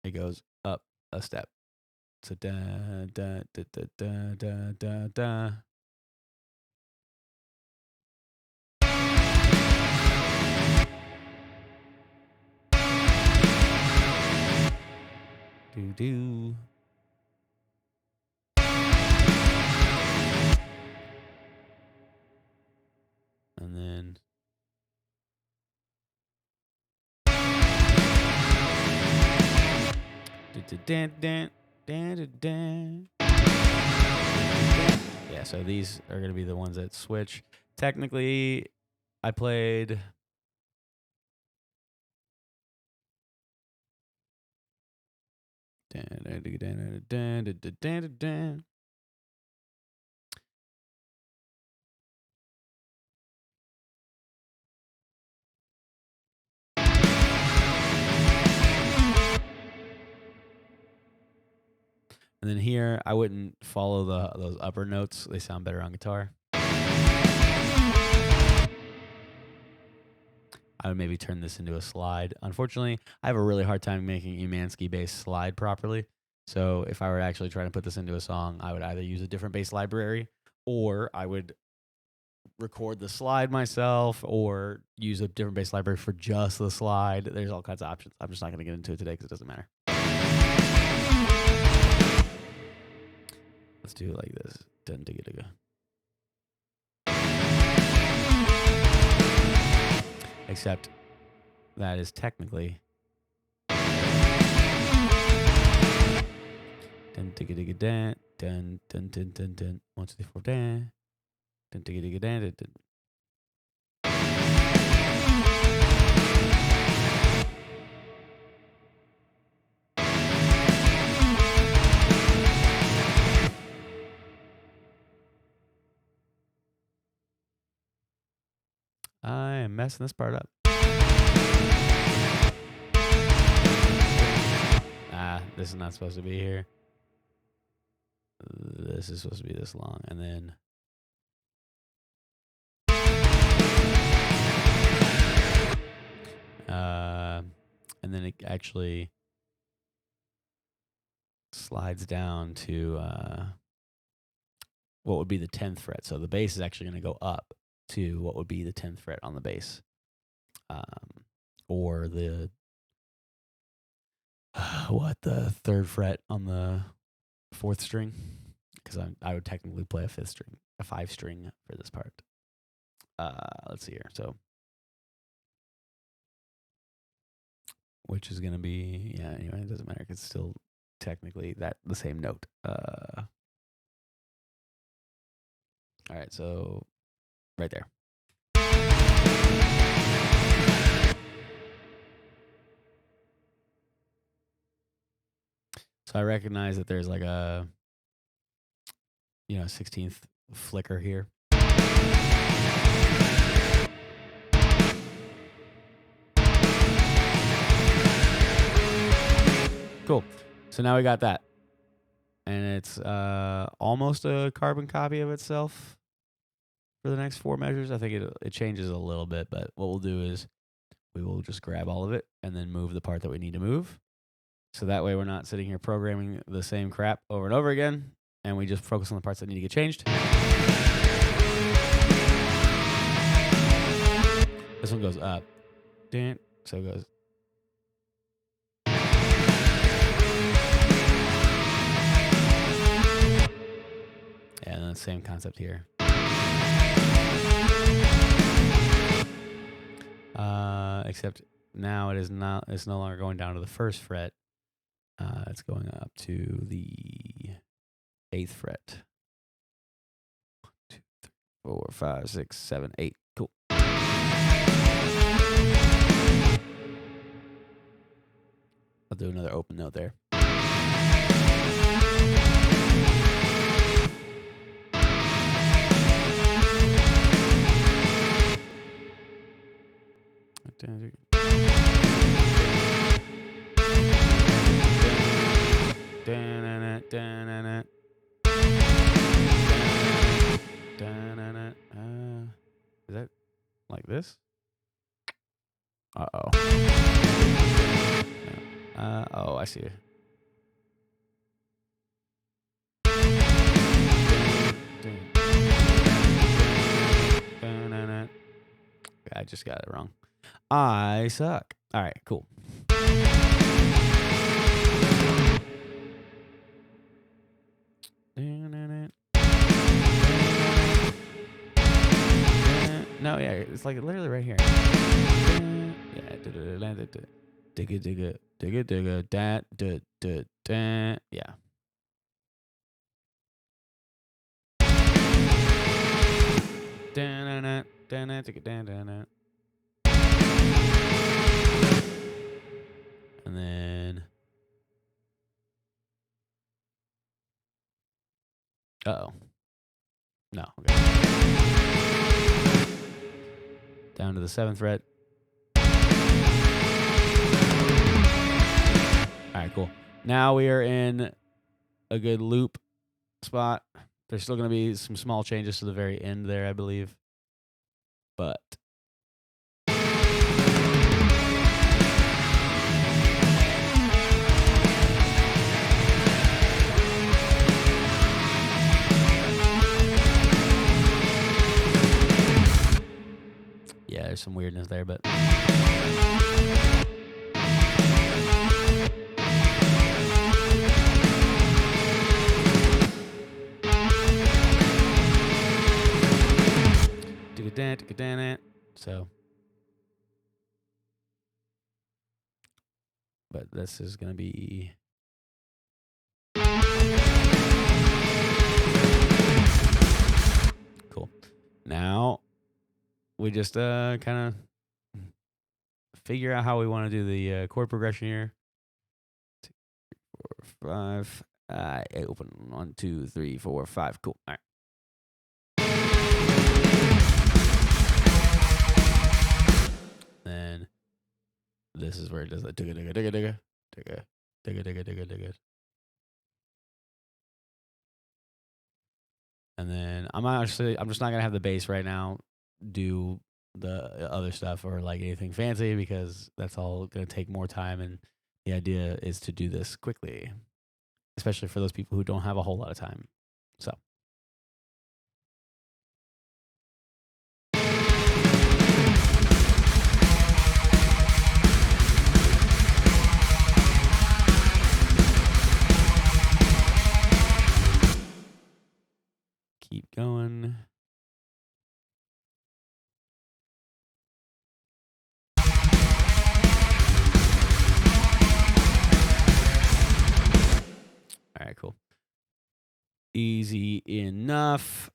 it goes up a step. So da da da da da da da da. Do do. And then yeah, so these are going to be the ones that switch. Technically, I played and then here, I wouldn't follow those upper notes. They sound better on guitar. I would maybe turn this into a slide. Unfortunately, I have a really hard time making Umansky bass slide properly. So if I were actually trying to put this into a song, I would either use a different bass library or I would record the slide myself or use a different bass library for just the slide. There's all kinds of options. I'm just not going to get into it today because it doesn't matter. Let's do it like this. Dun digga digga. Except that is technically dun digga digga dun dun dun dun dun dun 1 2 3 4 dun dun digga digga dun dun dun. I am messing this part up. This is not supposed to be here. This is supposed to be this long. And then it actually slides down to what would be the 10th fret. So the bass is actually going to go up to what would be the 10th fret on the bass, or the the 3rd fret on the 4th string, because I would technically play a 5th string, a 5 string for this part. Let's see here. So which is going to be, yeah, anyway, it doesn't matter because it's still technically the same note. All right, so right there. So I recognize that there's like a 16th flicker here. Cool. So now we got that. And it's almost a carbon copy of itself for the next 4 measures. I think it changes a little bit, but what we'll do is we will just grab all of it and then move the part that we need to move. So that way we're not sitting here programming the same crap over and over again, and we just focus on the parts that need to get changed. This one goes up. So it goes. And then same concept here. Except now it is not. It's no longer going down to the 1st fret. It's going up to the 8th fret. 1, 2, 3, 4, 5, 6, 7, 8. Cool. I'll do another open note there. Is that like this? Uh-oh. Oh, I see it. I just got it wrong. I suck. All right, cool. No, yeah, it's like literally right here. Yeah, digga, dat, yeah. And then, uh-oh. No, okay. Down to the 7th fret. All right, cool. Now we are in a good loop spot. There's still going to be some small changes to the very end there, I believe. But yeah, there's some weirdness there, but so, but this is going to be cool. Now we just kind of figure out how we want to do the chord progression here. 2, 3, 4, 5. Open 1, 2, 3, 4, 5. Cool. All right. Then this is where it does the digga digga digga digga digga digga digga digga digga. And then I'm just not gonna have the bass right now do the other stuff or like anything fancy because that's all gonna take more time, and the idea is to do this quickly, especially for those people who don't have a whole lot of time. So keep going. All right, cool. Easy enough.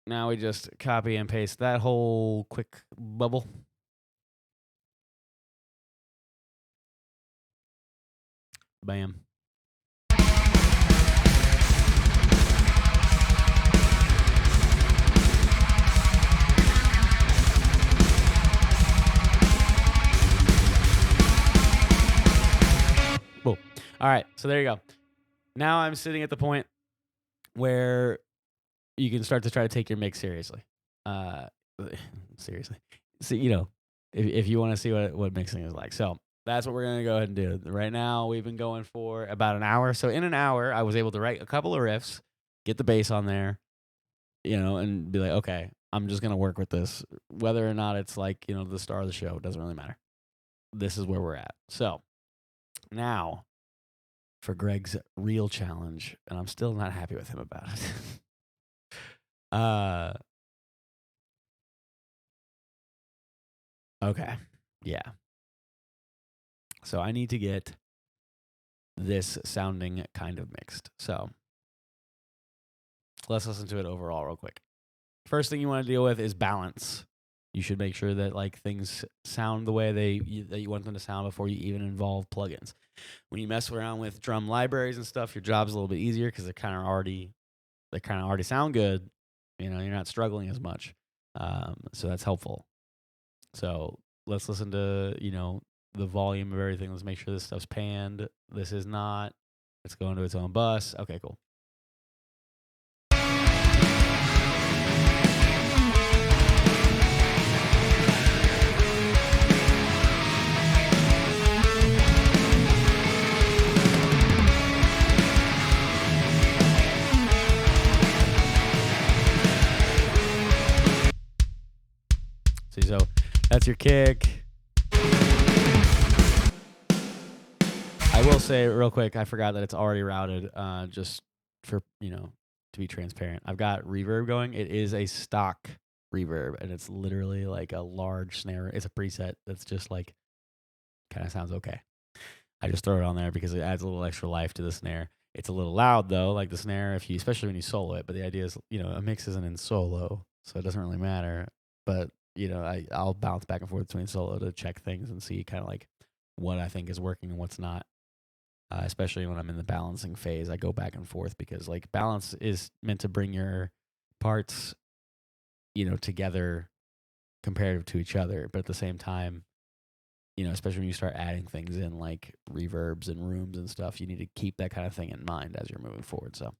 Now we just copy and paste that whole quick bubble. Bam. Cool. All right, so there you go. Now I'm sitting at the point where you can start to try to take your mix seriously. Seriously. So, if you want to see what mixing is like. So that's what we're going to go ahead and do. Right now, we've been going for about an hour. So in an hour, I was able to write a couple of riffs, get the bass on there, and be like, okay, I'm just going to work with this. Whether or not it's like, the star of the show, it doesn't really matter. This is where we're at. So now for Greg's real challenge, and I'm still not happy with him about it. Okay. Yeah. So I need to get this sounding kind of mixed. So let's listen to it overall real quick. First thing you want to deal with is balance. You should make sure that like things sound the way that you want them to sound before you even involve plugins. When you mess around with drum libraries and stuff, your job's a little bit easier because they kind of already sound good. You know, you're not struggling as much. So that's helpful. So let's listen to, the volume of everything. Let's make sure this stuff's panned. This is not. It's going to its own bus. Okay, cool. See, so that's your kick. I will say real quick, I forgot that it's already routed. Just for to be transparent, I've got reverb going. It is a stock reverb, and it's literally like a large snare. It's a preset that's just like kind of sounds okay. I just throw it on there because it adds a little extra life to the snare. It's a little loud though, like the snare, especially when you solo it. But the idea is, a mix isn't in solo, so it doesn't really matter. But I'll bounce back and forth between solo to check things and see kind of like what I think is working and what's not. Especially when I'm in the balancing phase, I go back and forth because like balance is meant to bring your parts, together comparative to each other. But at the same time, especially when you start adding things in like reverbs and rooms and stuff, you need to keep that kind of thing in mind as you're moving forward. So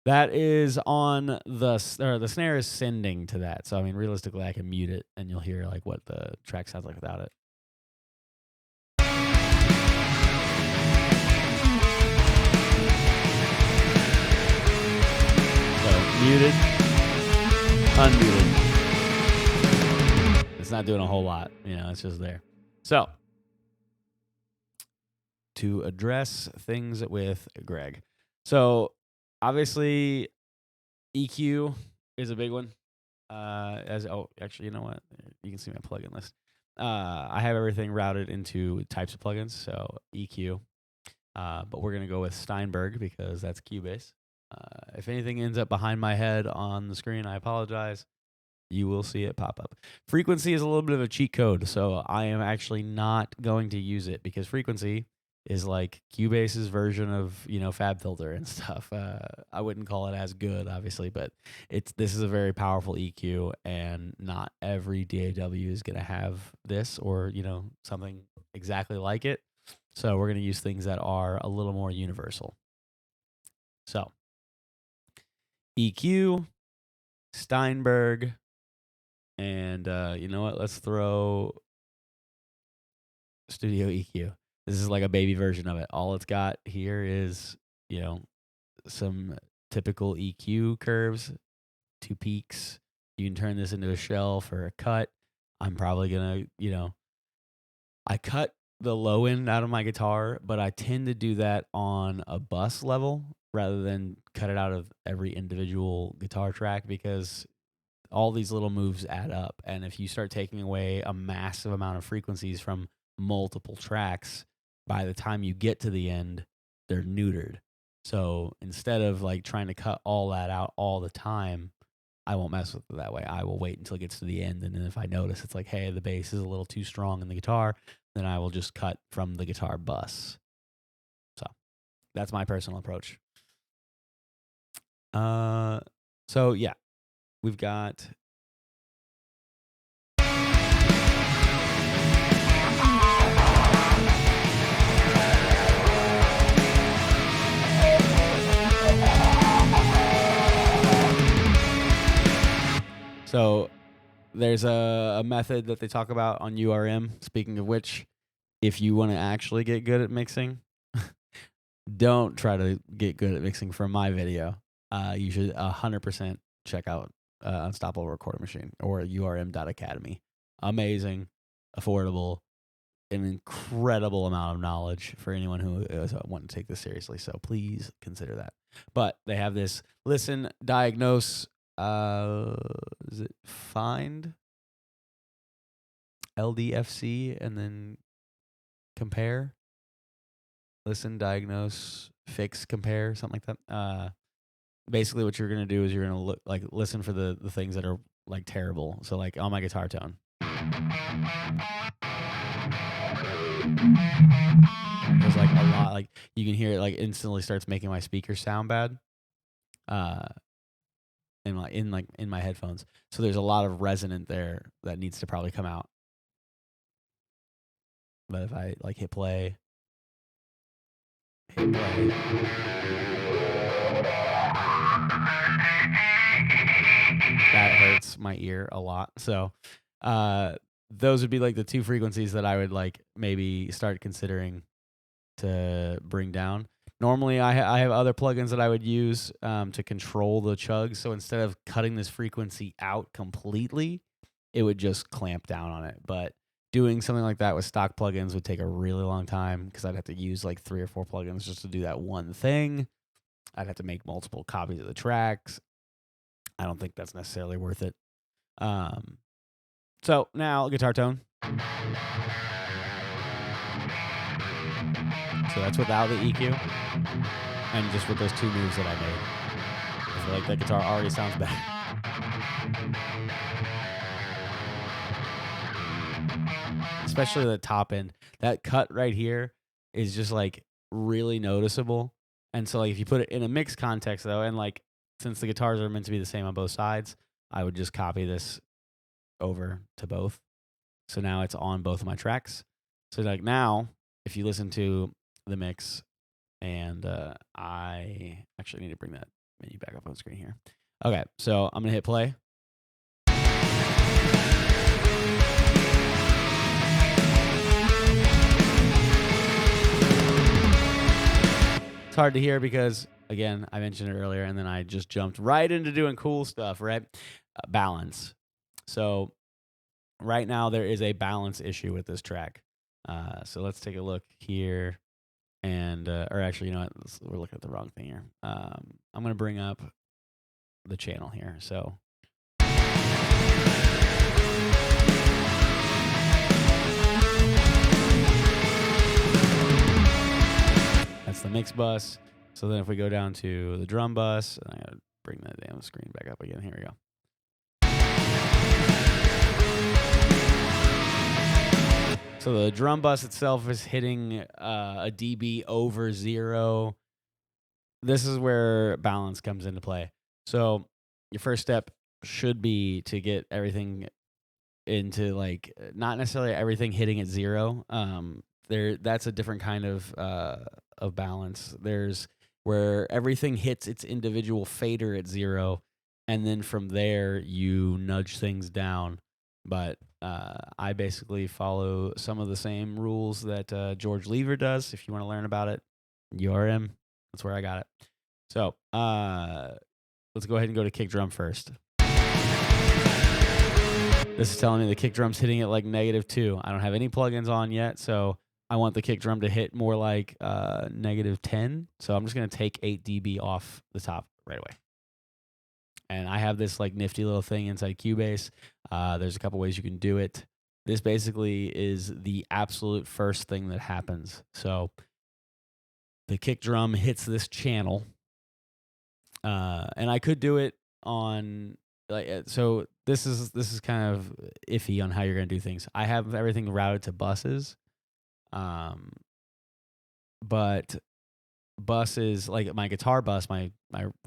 that is on the snare is sending to that. So I mean, realistically, I can mute it and you'll hear like what the track sounds like without it. So muted, unmuted. It's not doing a whole lot, it's just there. So to address things with Greig. So obviously EQ is a big one. Actually, you know what? You can see my plugin list. I have everything routed into types of plugins, so EQ. But we're gonna go with Steinberg because that's Cubase. If anything ends up behind my head on the screen, I apologize. You will see it pop up. Frequency is a little bit of a cheat code, so I am actually not going to use it because frequency is like Cubase's version of FabFilter and stuff. I wouldn't call it as good, obviously, but this is a very powerful EQ, and not every DAW is going to have this or something exactly like it. So we're going to use things that are a little more universal. So EQ, Steinberg, and you know what? Let's throw Studio EQ. This is like a baby version of it. All it's got here is, some typical EQ curves, 2 peaks. You can turn this into a shelf or a cut. I'm probably going to, I cut the low end out of my guitar, but I tend to do that on a bus level rather than cut it out of every individual guitar track because all these little moves add up. And if you start taking away a massive amount of frequencies from multiple tracks, by the time you get to the end, they're neutered. So instead of like trying to cut all that out all the time, I won't mess with it that way. I will wait until it gets to the end. And then if I notice it's like, hey, the bass is a little too strong in the guitar, then I will just cut from the guitar bus. So that's my personal approach. So yeah, we've got So there's a method that they talk about on URM. Speaking of which, if you want to actually get good at mixing, don't try to get good at mixing from my video. You should 100% check out Unstoppable Recording Machine or urm.academy. Amazing, affordable, an incredible amount of knowledge for anyone who is wanting to take this seriously. So please consider that. But they have this listen, diagnose, is it find? LDFC and then compare, listen, diagnose, fix, compare, something like that. Basically what you're going to do is you're going to look like listen for the things that are like terrible. So like on my guitar tone, there's like a lot, like you can hear it like instantly starts making my speakers sound bad. In my headphones. So there's a lot of resonant there that needs to probably come out. But if I like hit play, that hurts my ear a lot. So those would be like the two frequencies that I would like maybe start considering to bring down. Normally, I have other plugins that I would use to control the chug. So instead of cutting this frequency out completely, it would just clamp down on it. But doing something like that with stock plugins would take a really long time because I'd have to use like 3 or 4 plugins just to do that one thing. I'd have to make multiple copies of the tracks. I don't think that's necessarily worth it. So now guitar tone. So that's without the EQ and just with those 2 moves that I made. I feel like that guitar already sounds better. Especially the top end. That cut right here is just like really noticeable. And so like if you put it in a mixed context though, and like since the guitars are meant to be the same on both sides, I would just copy this over to both. So now it's on both of my tracks. So like now, if you listen to the mix, and I actually need to bring that menu back up on screen here. Okay, so I'm gonna hit play. It's hard to hear because, again, I mentioned it earlier, and then I just jumped right into doing cool stuff, right? Balance. So right now there is a balance issue with this track. So let's take a look here. And, or actually, you know what? We're looking at the wrong thing here. I'm going to bring up the channel here. So that's the mix bus. So then if we go down to the drum bus, and I got to bring that damn screen back up again. Here we go. So the drum bus itself is hitting a dB over 0. This is where balance comes into play. So your first step should be to get everything into like not necessarily everything hitting at 0. That's a different kind of balance. There's where everything hits its individual fader at 0, and then from there you nudge things down. But I basically follow some of the same rules that George Lever does. If you want to learn about it, URM, that's where I got it. So let's go ahead and go to kick drum first. This is telling me the kick drum's hitting at like -2. I don't have any plugins on yet, so I want the kick drum to hit more like -10. So I'm just going to take 8 dB off the top right away. And I have this like nifty little thing inside Cubase. There's a couple ways you can do it. This basically is the absolute first thing that happens. So the kick drum hits this channel. And I could do it on like so this is kind of iffy on how you're going to do things. I have everything routed to buses. But buses, like my guitar bus, my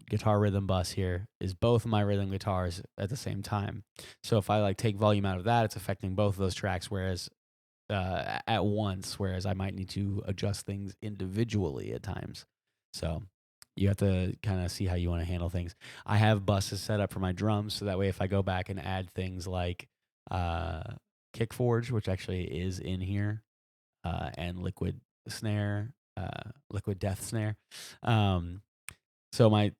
guitar rhythm bus here is both of my rhythm guitars at the same time. So if I like take volume out of that, it's affecting both of those tracks, whereas at once, whereas I might need to adjust things individually at times. So you have to kind of see how you want to handle things. I have buses set up for my drums, so that way if I go back and add things like Kick Forge, which actually is in here, and Liquid Snare, Liquid Death Snare. So my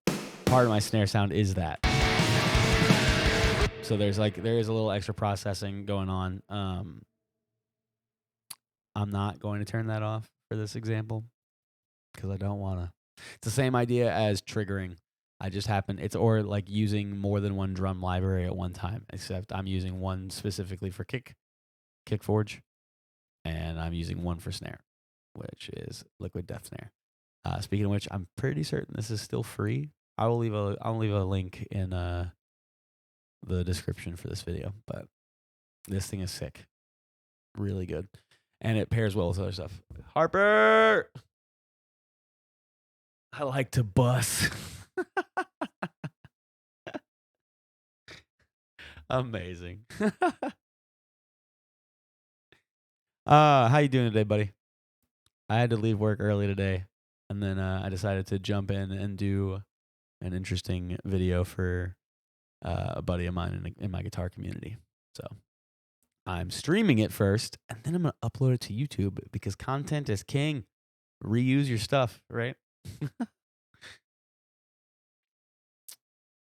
part of my snare sound is that. So there is a little extra processing going on. I'm not going to turn that off for this example because I don't want to. It's the same idea as triggering. Or like using more than one drum library at one time, except I'm using one specifically for kick kick forge, and I'm using one for snare, which is Liquid Death Snare. Speaking of which, I'm pretty certain this is still free. I'll leave a link in the description for this video, but this thing is sick. Really good. And it pairs well with other stuff. Harper! I like to bust. Amazing. How you doing today, buddy? I had to leave work early today, and then I decided to jump in and do an interesting video for a buddy of mine in my guitar community. So I'm streaming it first, and then I'm going to upload it to YouTube because content is king. Reuse your stuff, right?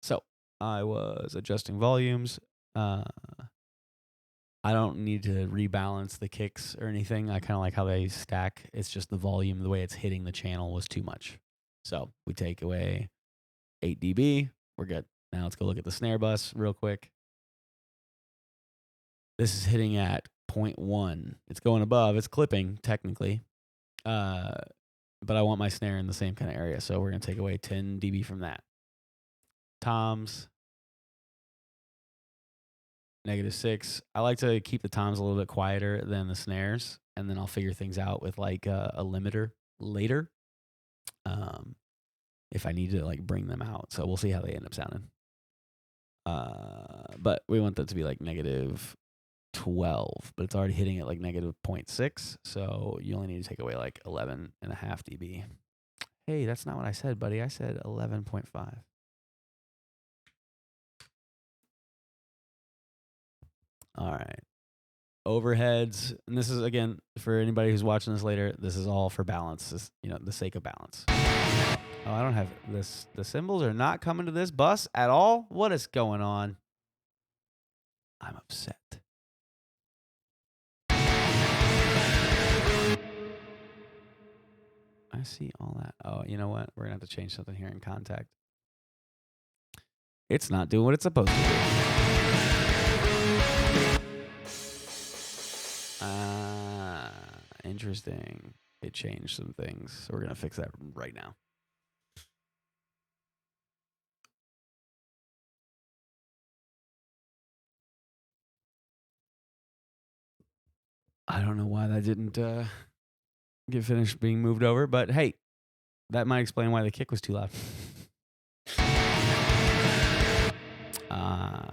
So I was adjusting volumes. I don't need to rebalance the kicks or anything. I kind of like how they stack. It's just the volume, the way it's hitting the channel was too much. So we take away 8 dB. We're good. Now let's go look at the snare bus real quick. This is hitting at 0.1. It's going above. It's clipping technically. But I want my snare in the same kind of area. So we're going to take away 10 dB from that. Toms. -6. I like to keep the toms a little bit quieter than the snares. And then I'll figure things out with like a limiter later. If I need to like bring them out. So we'll see how they end up sounding. But we want that to be like -12, but it's already hitting at like -0.6. So you only need to take away like 11.5 dB. Hey, that's not what I said, buddy. I said 11.5. All right. Overheads, and this is, again, for anybody who's watching this later, this is all for balance, this, the sake of balance. Oh, I don't have this. The cymbals are not coming to this bus at all? What is going on? I'm upset. I see all that. Oh, you know what? We're going to have to change something here in Contact. It's not doing what it's supposed to do. Interesting. It changed some things. So we're going to fix that right now. I don't know why that didn't get finished being moved over, but hey, that might explain why the kick was too loud.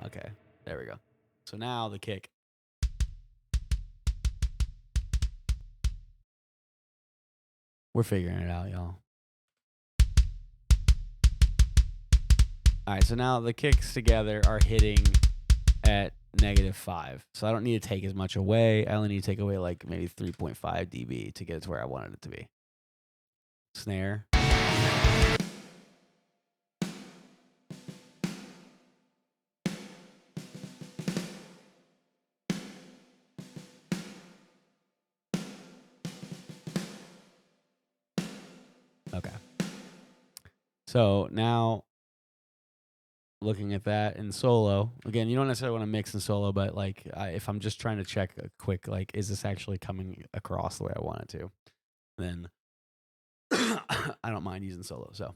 Okay. There we go. So now the kick. We're figuring it out, y'all. All right, so now the kicks together are hitting at -5. So I don't need to take as much away. I only need to take away like maybe 3.5 dB to get it to where I wanted it to be. Snare. Okay. So now looking at that in solo, again, you don't necessarily want to mix in solo, but like if I'm just trying to check a quick, like, is this actually coming across the way I want it to, then I don't mind using solo. So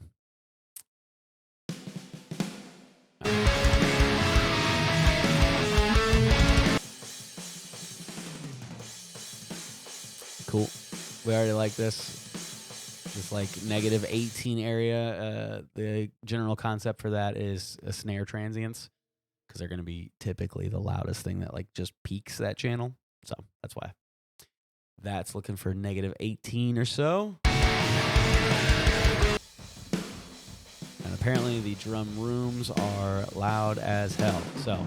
cool. We already like this. This like -18 area. The general concept for that is a snare transients, because they're going to be typically the loudest thing that like just peaks that channel. So that's why. That's looking for -18 or so. And apparently the drum rooms are loud as hell. So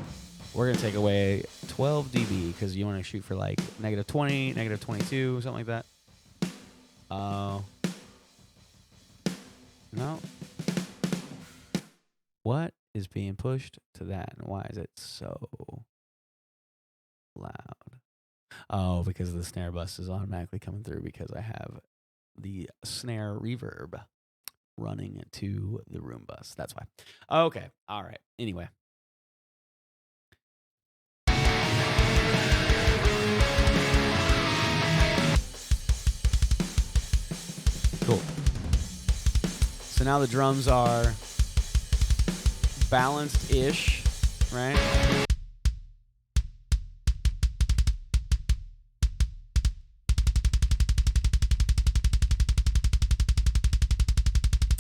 we're going to take away 12 dB because you want to shoot for like -20, -22, something like that. No. What is being pushed to that, and why is it so loud? Oh, because the snare bus is automatically coming through because I have the snare reverb running to the room bus. That's why. Okay. All right. Anyway. So now the drums are balanced-ish, right? I'm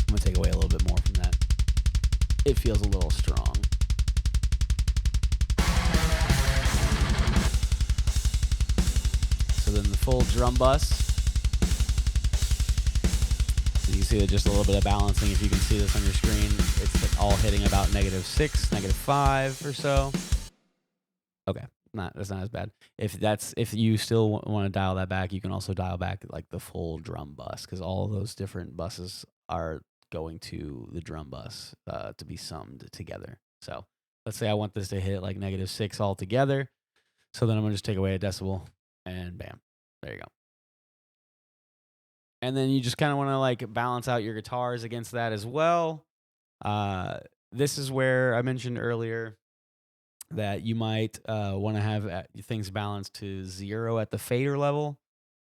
going to take away a little bit more from that. It feels a little strong. So then the full drum bus. So you can see just a little bit of balancing. If you can see this on your screen, it's all hitting about -6, -5 or so. Okay, that's not as bad. If you still want to dial that back, you can also dial back like the full drum bus, because all of those different buses are going to the drum bus to be summed together. So let's say I want this to hit like -6 altogether. So then I'm gonna just take away a decibel, and bam, there you go. And then you just kind of want to like balance out your guitars against that as well. This is where I mentioned earlier that you might want to have things balanced to 0 at the fader level,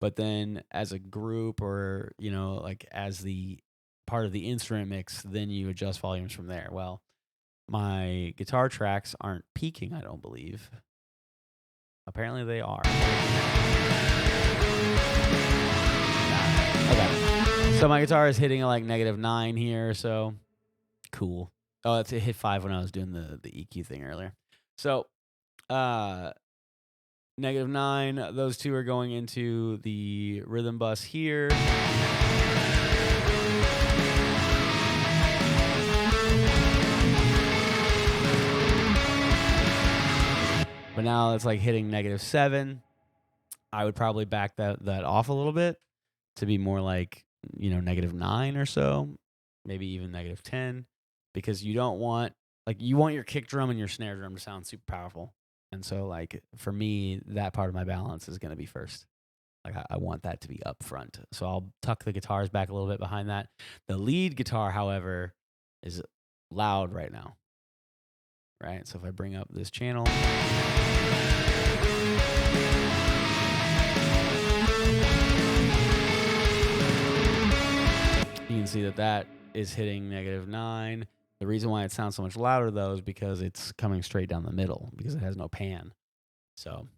but then as a group, or like as the part of the instrument mix, then you adjust volumes from there. Well, my guitar tracks aren't peaking, I don't believe. Apparently they are. Okay. So my guitar is hitting like -9 here, so cool. Oh, it hit 5 when I was doing the EQ thing earlier. So -9, those two are going into the rhythm bus here. But now it's like hitting -7. I would probably back that off a little bit to be more like, -9 or so, maybe even -10, because you don't want, like, you want your kick drum and your snare drum to sound super powerful. And so, like, for me, that part of my balance is going to be first. Like, I want that to be up front. So I'll tuck the guitars back a little bit behind that. The lead guitar, however, is loud right now. Right? So if I bring up this channel, you can see that is hitting -9. The reason why it sounds so much louder, though, is because it's coming straight down the middle, because it has no pan. So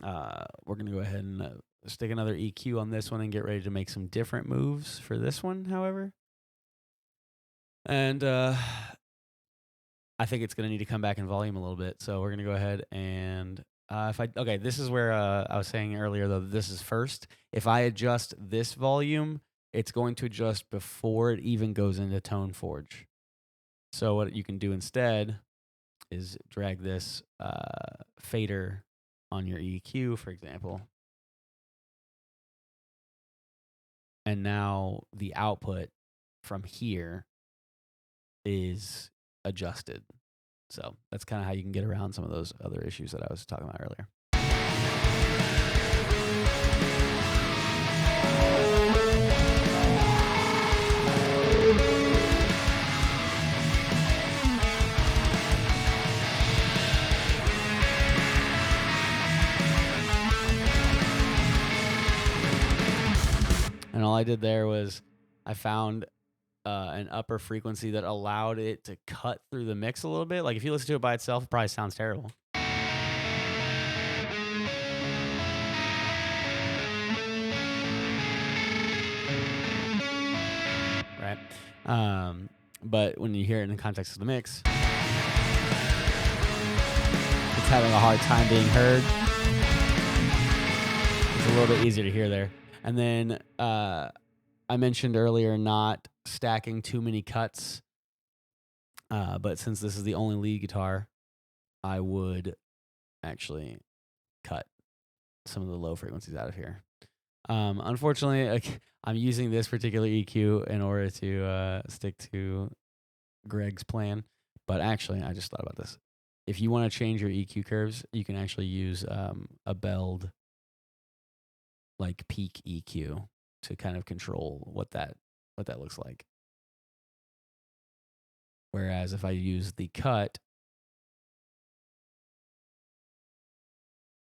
we're going to go ahead and stick another EQ on this one and get ready to make some different moves for this one, however. And I think it's going to need to come back in volume a little bit. So we're going to go ahead and this is where I was saying earlier, though, this is first. If I adjust this volume, it's going to adjust before it even goes into Tone Forge. So what you can do instead is drag this fader on your EQ, for example. And now the output from here is adjusted. So that's kind of how you can get around some of those other issues that I was talking about earlier. And all I did there was I found an upper frequency that allowed it to cut through the mix a little bit. Like if you listen to it by itself, it probably sounds terrible. Right? But when you hear it in the context of the mix, it's having a hard time being heard. It's a little bit easier to hear there. And then I mentioned earlier not stacking too many cuts. But since this is the only lead guitar, I would actually cut some of the low frequencies out of here. Unfortunately, I'm using this particular EQ in order to stick to Greig's plan. But actually, I just thought about this. If you want to change your EQ curves, you can actually use a belled like peak EQ to kind of control what that looks like. Whereas if I use the cut,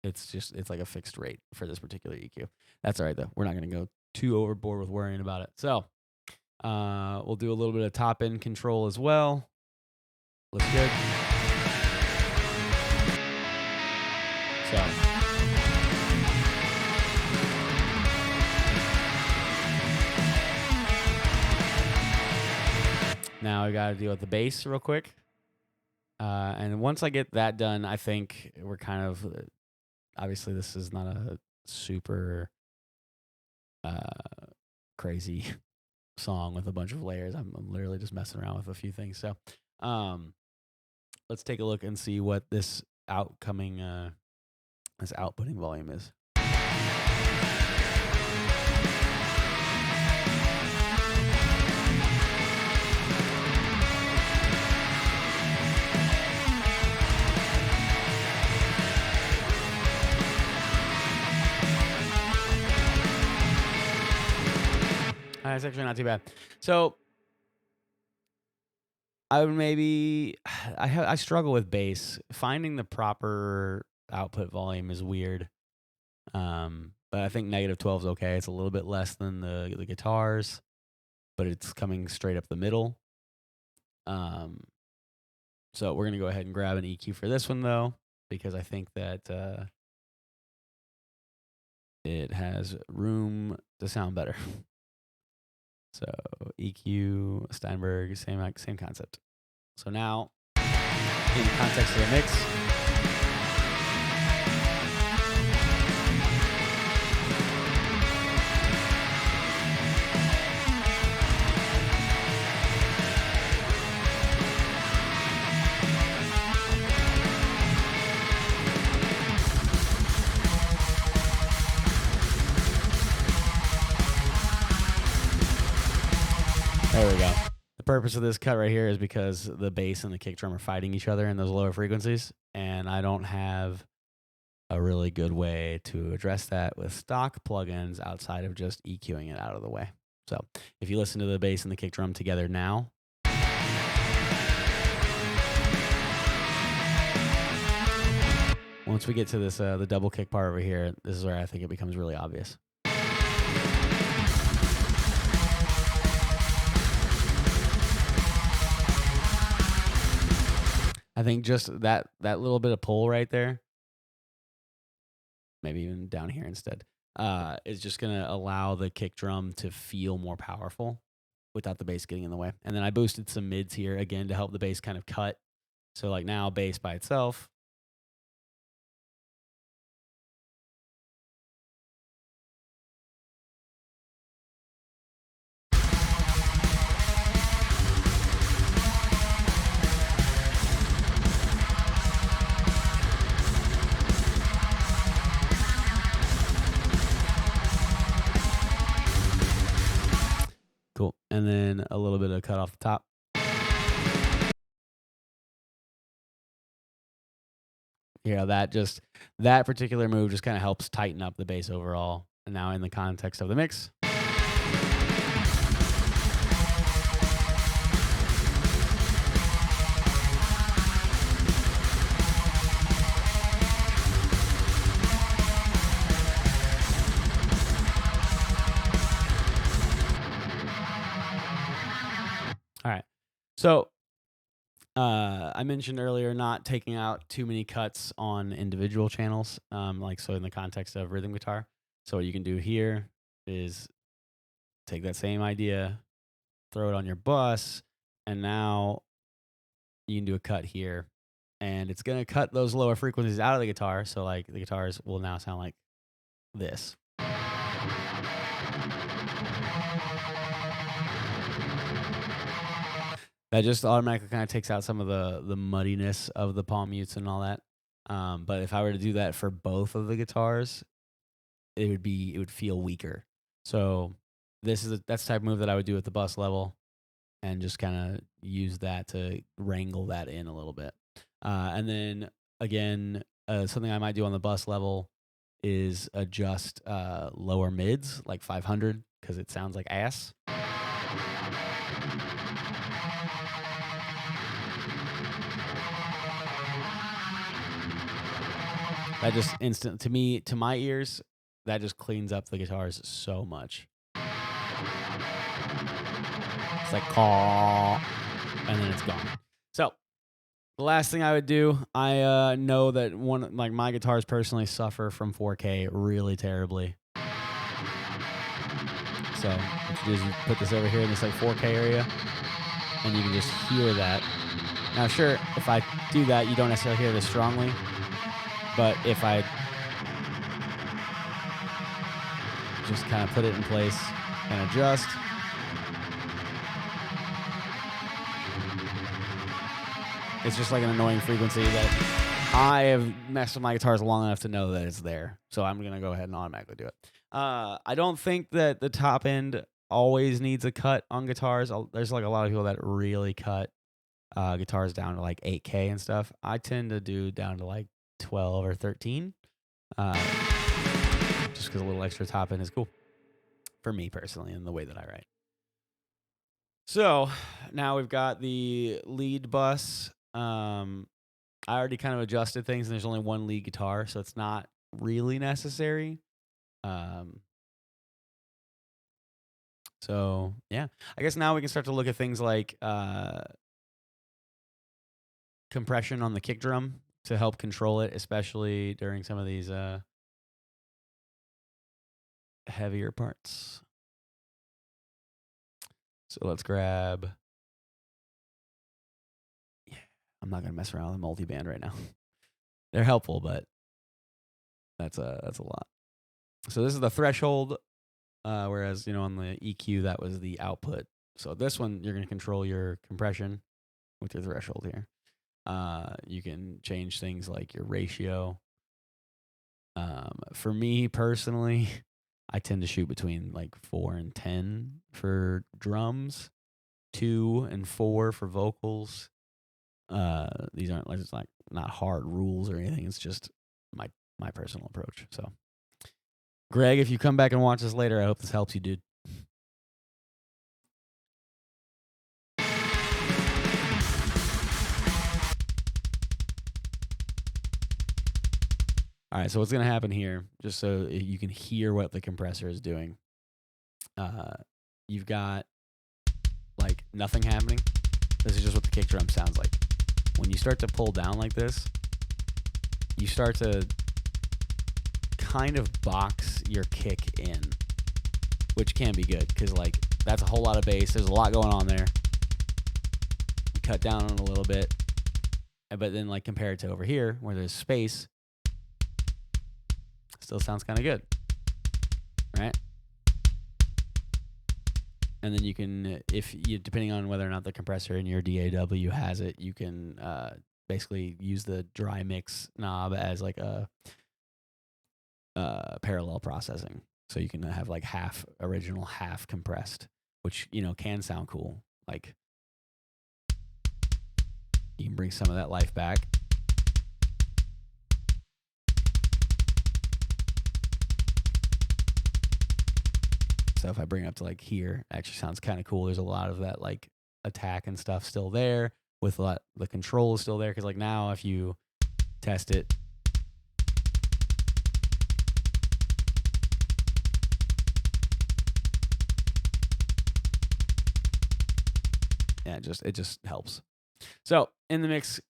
it's like a fixed rate for this particular EQ. That's all right, though. We're not going to go too overboard with worrying about it. So We'll do a little bit of top end control as well. Looks good. So. Now I got to deal with the bass real quick. And once I get that done, I think we're kind of, obviously this is not a super crazy song with a bunch of layers. I'm literally just messing around with a few things. So let's take a look and see what this outputting volume is. It's actually not too bad. So I would maybe I struggle with bass. Finding the proper output volume is weird. But I think -12 is okay. It's a little bit less than the guitars, but it's coming straight up the middle. So we're gonna go ahead and grab an EQ for this one though, because I think that it has room to sound better. So EQ, Steinberg, same concept. So now, in context of the mix, there we go. The purpose of this cut right here is because the bass and the kick drum are fighting each other in those lower frequencies, and I don't have a really good way to address that with stock plugins outside of just EQing it out of the way. So if you listen to the bass and the kick drum together now, once we get to this the double kick part over here, this is where I think it becomes really obvious. I think just that little bit of pull right there, maybe even down here instead, is just going to allow the kick drum to feel more powerful without the bass getting in the way. And then I boosted some mids here again to help the bass kind of cut. So like now bass by itself. Cool. And then a little bit of cut off the top. Yeah, that particular move just kind of helps tighten up the bass overall. And now in the context of the mix. All right. So I mentioned earlier not taking out too many cuts on individual channels, like so in the context of rhythm guitar. So what you can do here is take that same idea, throw it on your bus, and now you can do a cut here. And it's going to cut those lower frequencies out of the guitar. So like the guitars will now sound like this. That just automatically kind of takes out some of the muddiness of the palm mutes and all that. But if I were to do that for both of the guitars, it would feel weaker. So that's the type of move that I would do at the bus level, and just kind of use that to wrangle that in a little bit. And then again, something I might do on the bus level is adjust lower mids like 500 because it sounds like ass. That just to my ears, that just cleans up the guitars so much. It's like caw, and then it's gone. So the last thing I would do, I know that my guitars personally suffer from 4K really terribly. So what you do is you put this over here in this like 4K area, and you can just hear that. Now, sure, if I do that, you don't necessarily hear this strongly, but if I just kind of put it in place and adjust, it's just like an annoying frequency that I have messed with my guitars long enough to know that it's there. So I'm going to go ahead and automatically do it. I don't think that the top end always needs a cut on guitars. There's like a lot of people that really cut guitars down to like 8K and stuff. I tend to do down to like 12 or 13. Just because a little extra top end is cool for me personally in the way that I write. So now we've got the lead bus. I already kind of adjusted things, and there's only one lead guitar, so it's not really necessary. So yeah, I guess now we can start to look at things like compression on the kick drum to help control it, especially during some of these heavier parts. So let's grab. Yeah, I'm not gonna mess around with a multi-band right now. They're helpful, but that's a lot. So this is the threshold, whereas on the EQ that was the output. So this one you're gonna control your compression with your threshold here. You can change things like your ratio. For me personally, I tend to shoot between like 4 and 10 for drums, 2 and 4 for vocals. These aren't like not hard rules or anything. It's just my personal approach. So, Greg, if you come back and watch this later, I hope this helps you, dude. All right, so what's going to happen here, just so you can hear what the compressor is doing, you've got like nothing happening. This is just what the kick drum sounds like. When you start to pull down like this, you start to kind of box your kick in, which can be good because like that's a whole lot of bass. There's a lot going on there. You cut down on it a little bit, but then like compare it to over here where there's space, still sounds kind of good, right? And then you can, depending on whether or not the compressor in your DAW has it, you can basically use the dry mix knob as like a parallel processing. So you can have like half original, half compressed, which, can sound cool. Like you can bring some of that life back. So if I bring it up to like here, it actually sounds kind of cool. There's a lot of that like attack and stuff still there with a lot, the control is still there. Cause like now if you test it, yeah, it just helps. So in the mix,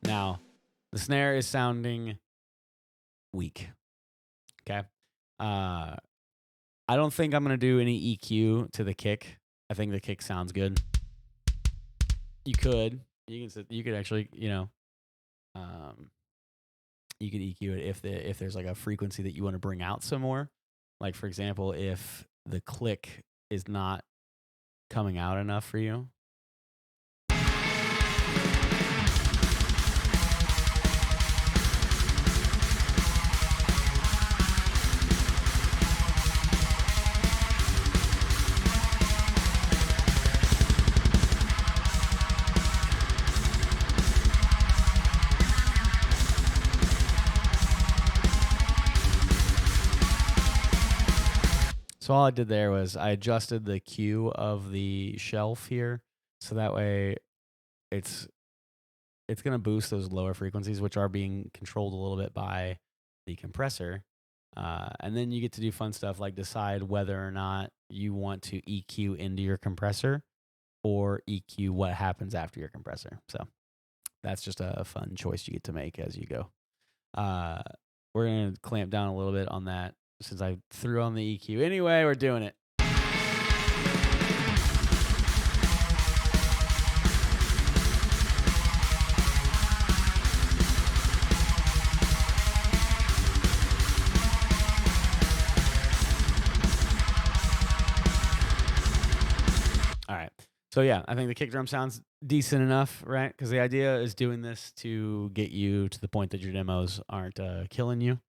now the snare is sounding weak. Okay. I don't think I'm going to do any EQ to the kick. I think the kick sounds good. You could actually, you could EQ it if there's like a frequency that you want to bring out some more. Like for example, if the click is not coming out enough for you. So all I did there was I adjusted the Q of the shelf here, so that way it's going to boost those lower frequencies, which are being controlled a little bit by the compressor. And then you get to do fun stuff like decide whether or not you want to EQ into your compressor or EQ what happens after your compressor. So that's just a fun choice you get to make as you go. We're going to clamp down a little bit on that since I threw on the EQ. Anyway, we're doing it. All right. So yeah, I think the kick drum sounds decent enough, right? Because the idea is doing this to get you to the point that your demos aren't killing you,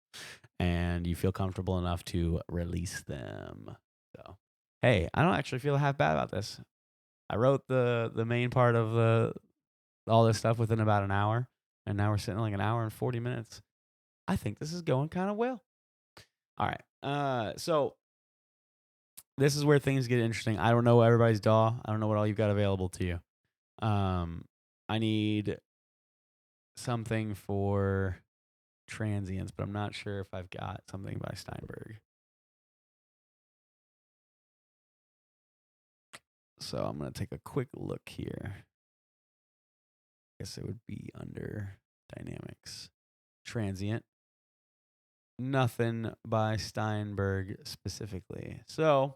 and you feel comfortable enough to release them. So, hey, I don't actually feel half bad about this. I wrote the main part of all this stuff within about an hour, and now we're sitting like an hour and 40 minutes. I think this is going kind of well. All right. So this is where things get interesting. I don't know everybody's DAW. I don't know what all you've got available to you. I need something for transients, but I'm not sure if I've got something by Steinberg. So I'm going to take a quick look here. I guess it would be under dynamics. Transient. Nothing by Steinberg specifically. So,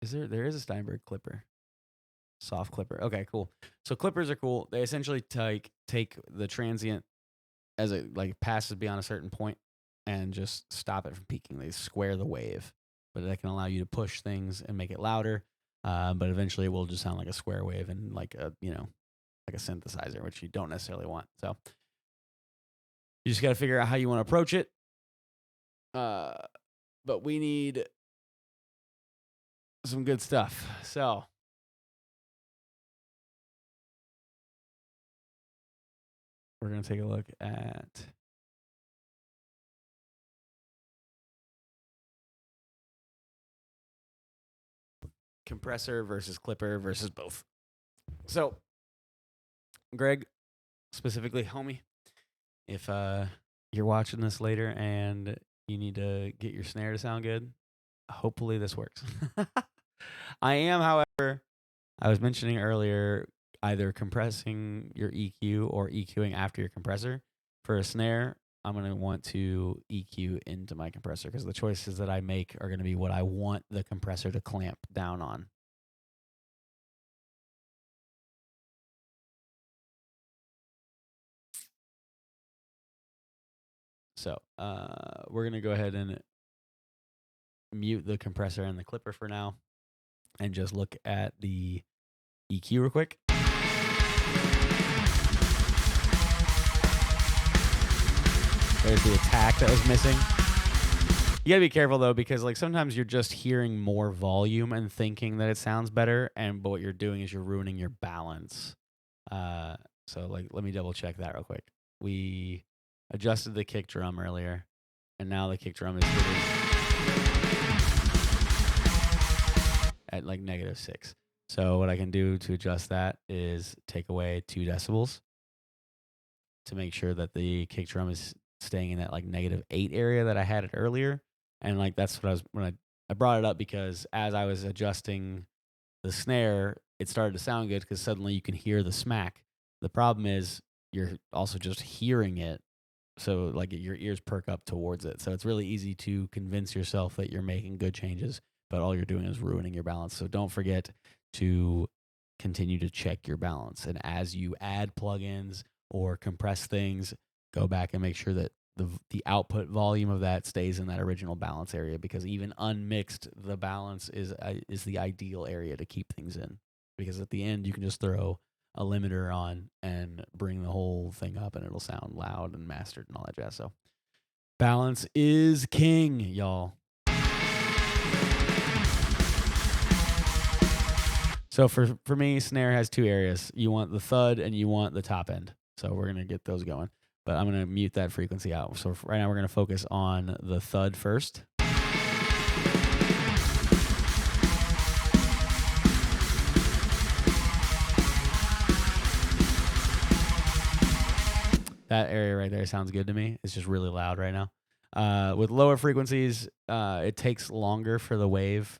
there is a Steinberg clipper. Soft clipper. Okay, cool. So clippers are cool. They essentially take the transient as it like passes beyond a certain point and just stop it from peaking. They square the wave, but that can allow you to push things and make it louder. But eventually it will just sound like a square wave and like a like a synthesizer, which you don't necessarily want. So you just got to figure out how you want to approach it. But we need some good stuff. So we're going to take a look at compressor versus clipper versus both. So, Greg, specifically, homie, if you're watching this later and you need to get your snare to sound good, hopefully this works. I am, however, I was mentioning earlier, either compressing your EQ or EQing after your compressor. For a snare, I'm going to want to EQ into my compressor because the choices that I make are going to be what I want the compressor to clamp down on. So we're going to go ahead and mute the compressor and the clipper for now and just look at the EQ real quick. There's the attack that was missing. You gotta be careful though, because like sometimes you're just hearing more volume and thinking that it sounds better, but what you're doing is you're ruining your balance. So like, let me double check that real quick. We adjusted the kick drum earlier, and now the kick drum is hitting at like -6. So what I can do to adjust that is take away 2 decibels to make sure that the kick drum is staying in that like -8 area that I had it earlier. And like that's what when I brought it up because as I was adjusting the snare, it started to sound good because suddenly you can hear the smack. The problem is you're also just hearing it. So like your ears perk up towards it. So it's really easy to convince yourself that you're making good changes, but all you're doing is ruining your balance. So don't forget to continue to check your balance. And as you add plugins or compress things, go back and make sure that the output volume of that stays in that original balance area, because even unmixed, the balance is the ideal area to keep things in, because at the end you can just throw a limiter on and bring the whole thing up and it'll sound loud and mastered and all that jazz. So balance is king, y'all. So for me, snare has 2 areas. You want the thud and you want the top end. So we're going to get those going. But I'm going to mute that frequency out. So right now we're going to focus on the thud first. That area right there sounds good to me. It's just really loud right now. With lower frequencies, it takes longer for the wave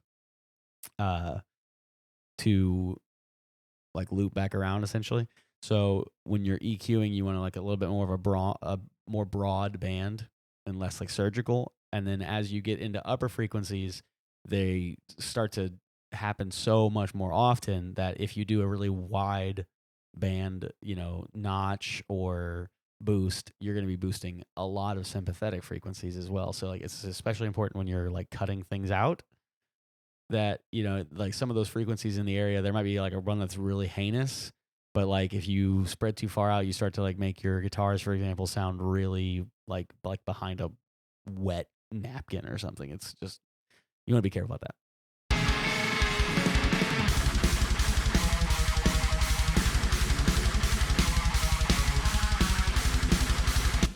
to like loop back around essentially. So when you're EQing, you want to like a little bit more of a more broad band and less like surgical. And then as you get into upper frequencies, they start to happen so much more often that if you do a really wide band, notch or boost, you're going to be boosting a lot of sympathetic frequencies as well. So like it's especially important when you're like cutting things out, that like some of those frequencies in the area, there might be like a one that's really heinous, but like if you spread too far out, you start to like make your guitars, for example, sound really like behind a wet napkin or something. It's just, you want to be careful about that.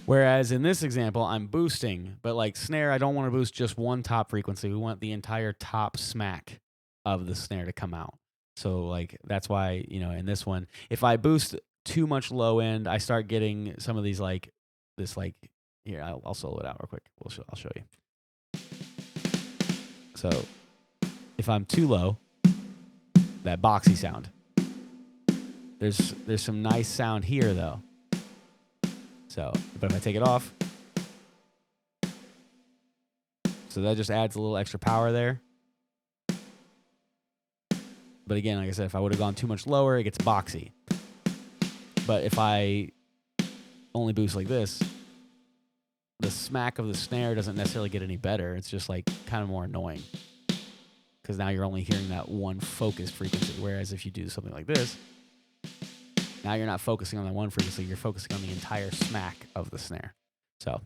Whereas in this example, I'm boosting, but like snare, I don't want to boost just one top frequency. We want the entire top smack of the snare to come out. So like that's why, in this one, if I boost too much low end, I start getting some of these like this like here. I'll solo it out real quick. I'll show you. So if I'm too low, that boxy sound. There's some nice sound here though. So, but if I take it off, so that just adds a little extra power there. But again, like I said, if I would have gone too much lower, it gets boxy. But if I only boost like this, the smack of the snare doesn't necessarily get any better. It's just like kind of more annoying, because now you're only hearing that one focused frequency. Whereas if you do something like this, now you're not focusing on that one frequency, you're focusing on the entire smack of the snare. So,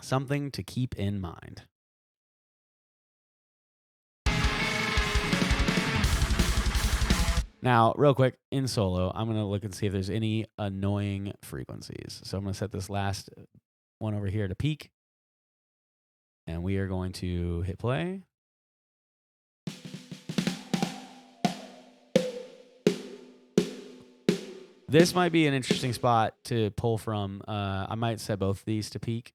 something to keep in mind. Now, real quick, in solo, I'm going to look and see if there's any annoying frequencies. So I'm going to set this last one over here to peak. And we are going to hit play. This might be an interesting spot to pull from. I might set both these to peak,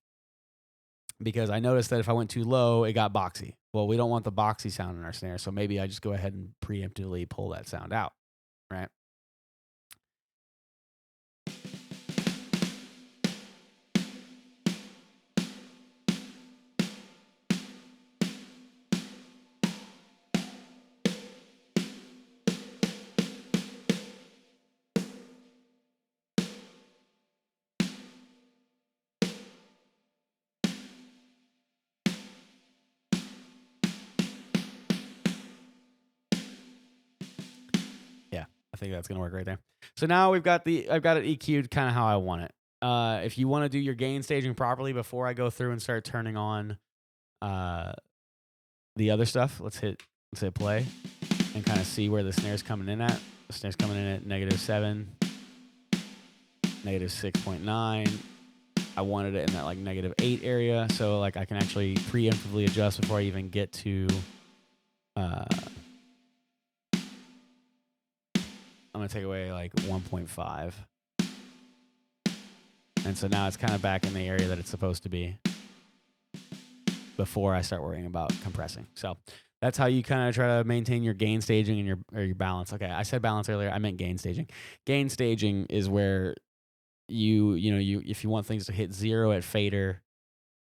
because I noticed that if I went too low, it got boxy. Well, we don't want the boxy sound in our snare, so maybe I just go ahead and preemptively pull that sound out, right? I think that's going to work right there. So now I've got it EQ'd kind of how I want it. If you want to do your gain staging properly before I go through and start turning on the other stuff, let's hit play and kind of see where the snare's coming in at. The snare's coming in at -7, -6.9. I wanted it in that like -8 area, so like I can actually preemptively adjust before I even get to I'm going to take away like 1.5. And so now it's kind of back in the area that it's supposed to be before I start worrying about compressing. So that's how you kind of try to maintain your gain staging and your balance. Okay, I said balance earlier. I meant gain staging. Gain staging is where you if you want things to hit 0 at fader,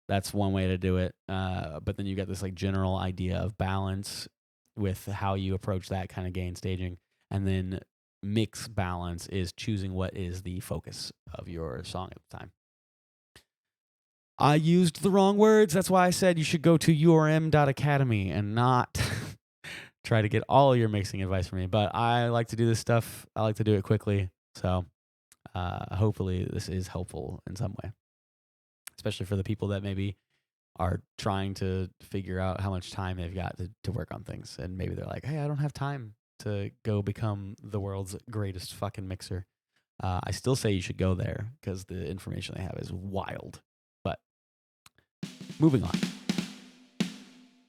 that's one way to do it. But then you got this like general idea of balance with how you approach that kind of gain staging. And then mix balance is choosing what is the focus of your song at the time. I used the wrong words. That's why I said you should go to urm.academy and not try to get all of your mixing advice from me. But I like to do this stuff. I like to do it quickly. So hopefully this is helpful in some way, especially for the people that maybe are trying to figure out how much time they've got to work on things. And maybe they're like, hey, I don't have time to go become the world's greatest fucking mixer. I still say you should go there because the information they have is wild. But moving on.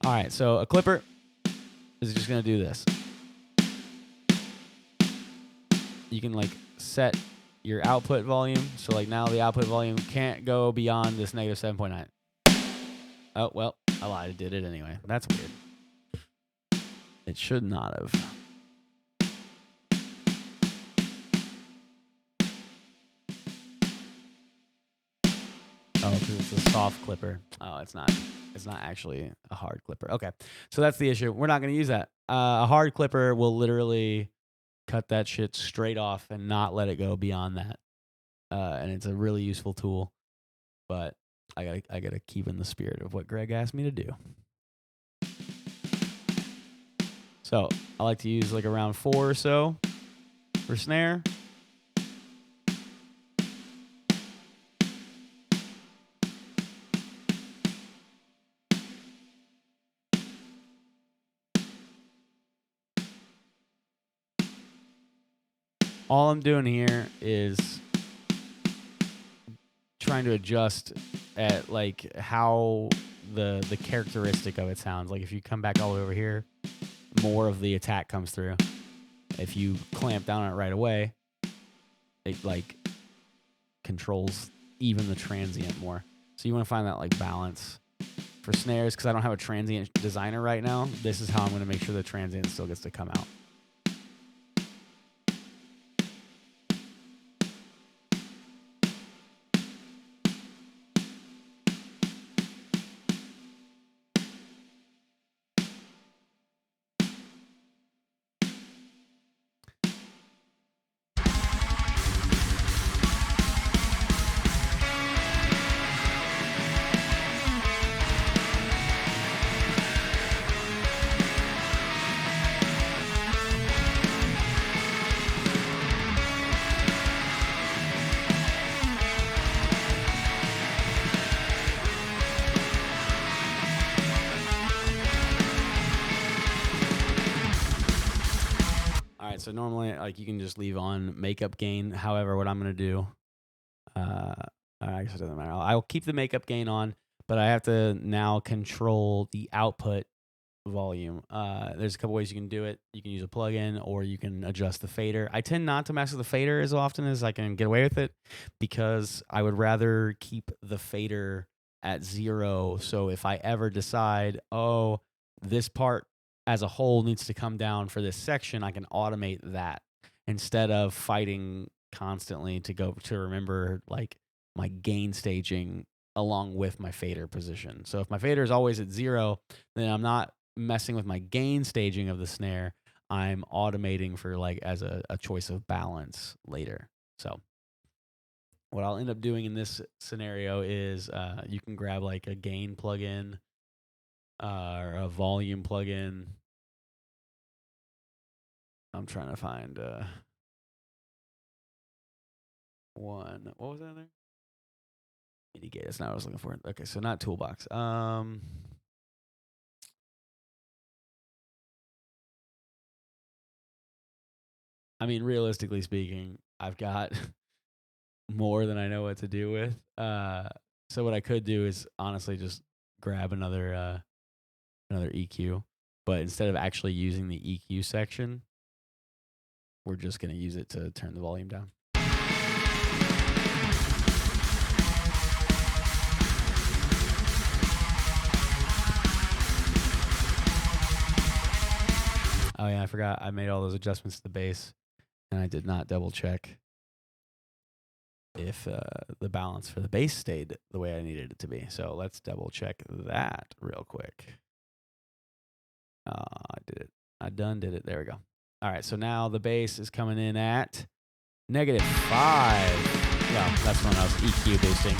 All right, so a clipper is just going to do this. You can like set your output volume. So like now the output volume can't go beyond this negative 7.9. Oh, well, I lied. It did it anyway. That's weird. It should not have. Oh, because it's a soft clipper. Oh, it's not. It's not actually a hard clipper. Okay, so that's the issue. We're not going to use that. A hard clipper will literally cut that shit straight off and not let it go beyond that. And it's a really useful tool. But I gotta keep in the spirit of what Greg asked me to do. So I like to use like around 4 or so for snare. All I'm doing here is trying to adjust at like how the characteristic of it sounds. Like if you come back all the way over here, more of the attack comes through. If you clamp down on it right away, it like controls even the transient more. So you want to find that like balance. For snares, because I don't have a transient designer right now, this is how I'm going to make sure the transient still gets to come out. So normally, like you can just leave on makeup gain. However, what I'm gonna do, I guess it doesn't matter. I'll keep the makeup gain on, but I have to now control the output volume. There's a couple ways you can do it. You can use a plugin, or you can adjust the fader. I tend not to mess with the fader as often as I can get away with it, because I would rather keep the fader at 0. So if I ever decide, oh, this part as a whole needs to come down for this section, I can automate that instead of fighting constantly to remember like my gain staging along with my fader position. So if my fader is always at 0, then I'm not messing with my gain staging of the snare. I'm automating for like as a choice of balance later. So what I'll end up doing in this scenario is you can grab like a gain plugin or a volume plugin. I'm trying to find one. What was that there? MIDI gate. That's not what I was looking for. Okay, so not toolbox. I mean, realistically speaking, I've got more than I know what to do with. So what I could do is honestly just grab another EQ, but instead of actually using the EQ section, we're just going to use it to turn the volume down. Oh yeah, I forgot. I made all those adjustments to the bass, and I did not double check if the balance for the bass stayed the way I needed it to be. So let's double check that real quick. I did it. I done did it. There we go. All right, so now the bass is coming in at -5. Yeah, that's when I was EQ boosting.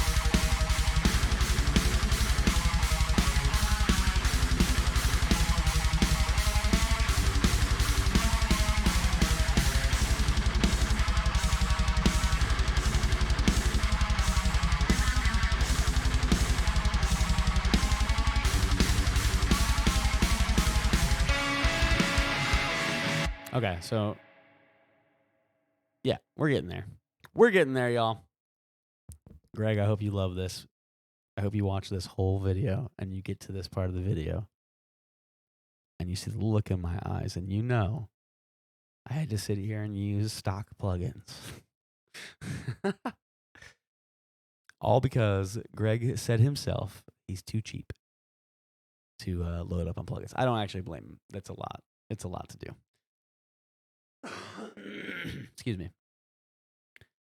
Okay, so yeah, we're getting there. We're getting there, y'all. Greg, I hope you love this. I hope you watch this whole video and you get to this part of the video and you see the look in my eyes and you know I had to sit here and use stock plugins. All because Greig said himself he's too cheap to load up on plugins. I don't actually blame him. That's a lot. It's a lot to do. Excuse me.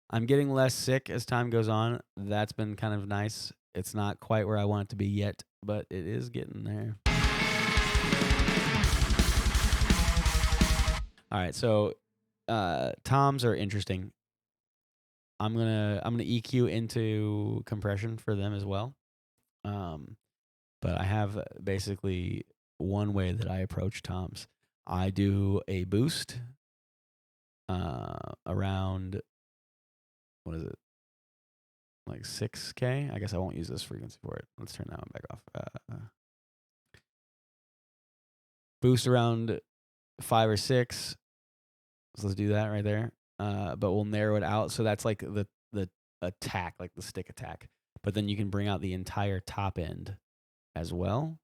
I'm getting less sick as time goes on. That's been kind of nice. It's not quite where I want it to be yet, but it is getting there. All right, so toms are interesting. I'm gonna EQ into compression for them as well. But I have basically one way that I approach toms. I do a boost around, what is it, like 6K? I guess I won't use this frequency for it. Let's turn that one back off. Boost around 5 or 6. So let's do that right there. But we'll narrow it out. So that's like the attack, like the stick attack. But then you can bring out the entire top end as well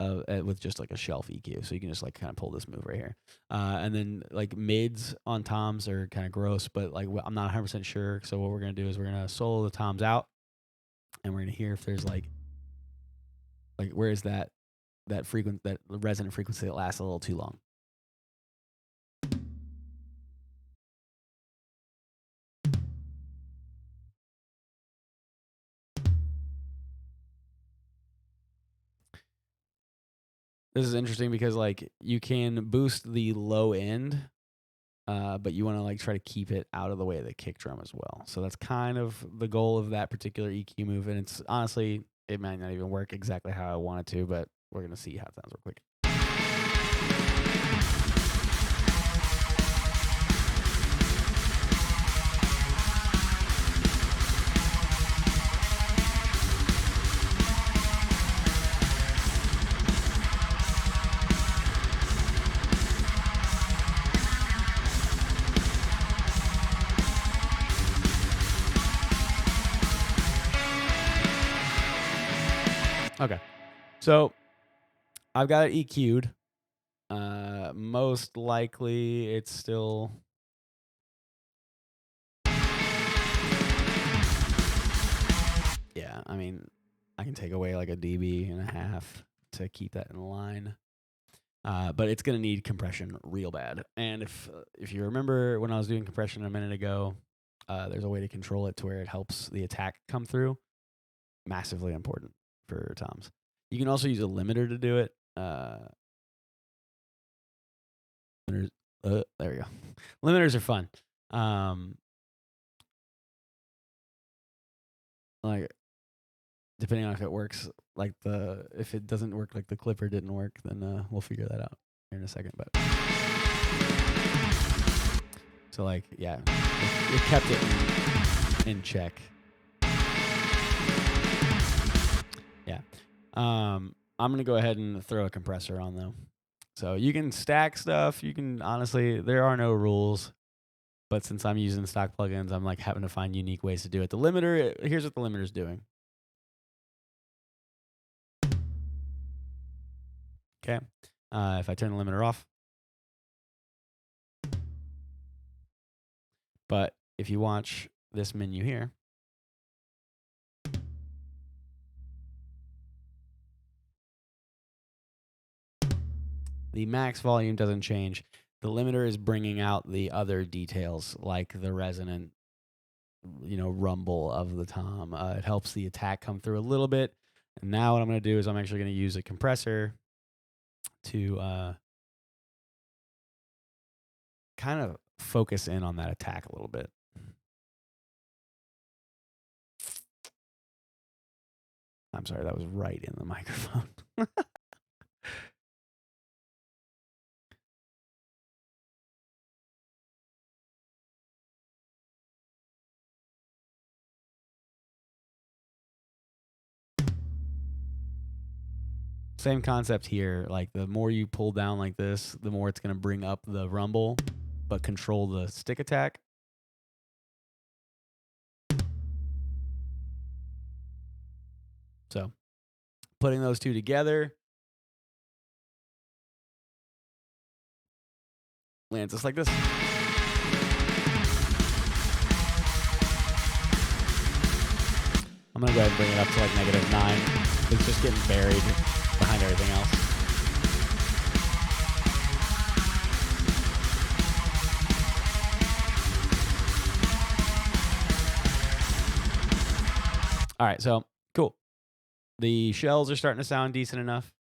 with just like a shelf EQ. So you can just like kind of pull this move right here. And then like mids on toms are kind of gross, but like I'm not 100% sure. So what we're going to do is we're going to solo the toms out and we're going to hear if there's like where is that resonant frequency that lasts a little too long. This is interesting because like you can boost the low end, but you want to like try to keep it out of the way of the kick drum as well. So that's kind of the goal of that particular EQ move. And it's honestly, it might not even work exactly how I want it to, but we're going to see how it sounds real quick. Okay, so I've got it EQ'd. Most likely it's still... Yeah, I mean, I can take away like a dB.5 to keep that in line. But it's going to need compression real bad. And if you remember when I was doing compression a minute ago, there's a way to control it to where it helps the attack come through. Massively important for toms. You can also use a limiter to do it. There we go. Limiters are fun. Like, depending on if it works, like if it doesn't work, like the clipper didn't work, then we'll figure that out here in a second. But so like, yeah, it kept it in check. Yeah. I'm gonna go ahead and throw a compressor on though. So you can stack stuff. You can honestly, there are no rules. But since I'm using stock plugins, I'm like having to find unique ways to do it. The limiter, here's what the limiter is doing. Okay. If I turn the limiter off. But if you watch this menu here, the max volume doesn't change. The limiter is bringing out the other details like the resonant, rumble of the tom. It helps the attack come through a little bit. And now what I'm going to do is I'm actually going to use a compressor to kind of focus in on that attack a little bit. I'm sorry, that was right in the microphone. Same concept here. Like the more you pull down like this, the more it's going to bring up the rumble, but control the stick attack. So putting those two together lands just like this. I'm going to go ahead and bring it up to like -9. It's just getting buried behind everything else. All right, so cool. The shells are starting to sound decent enough.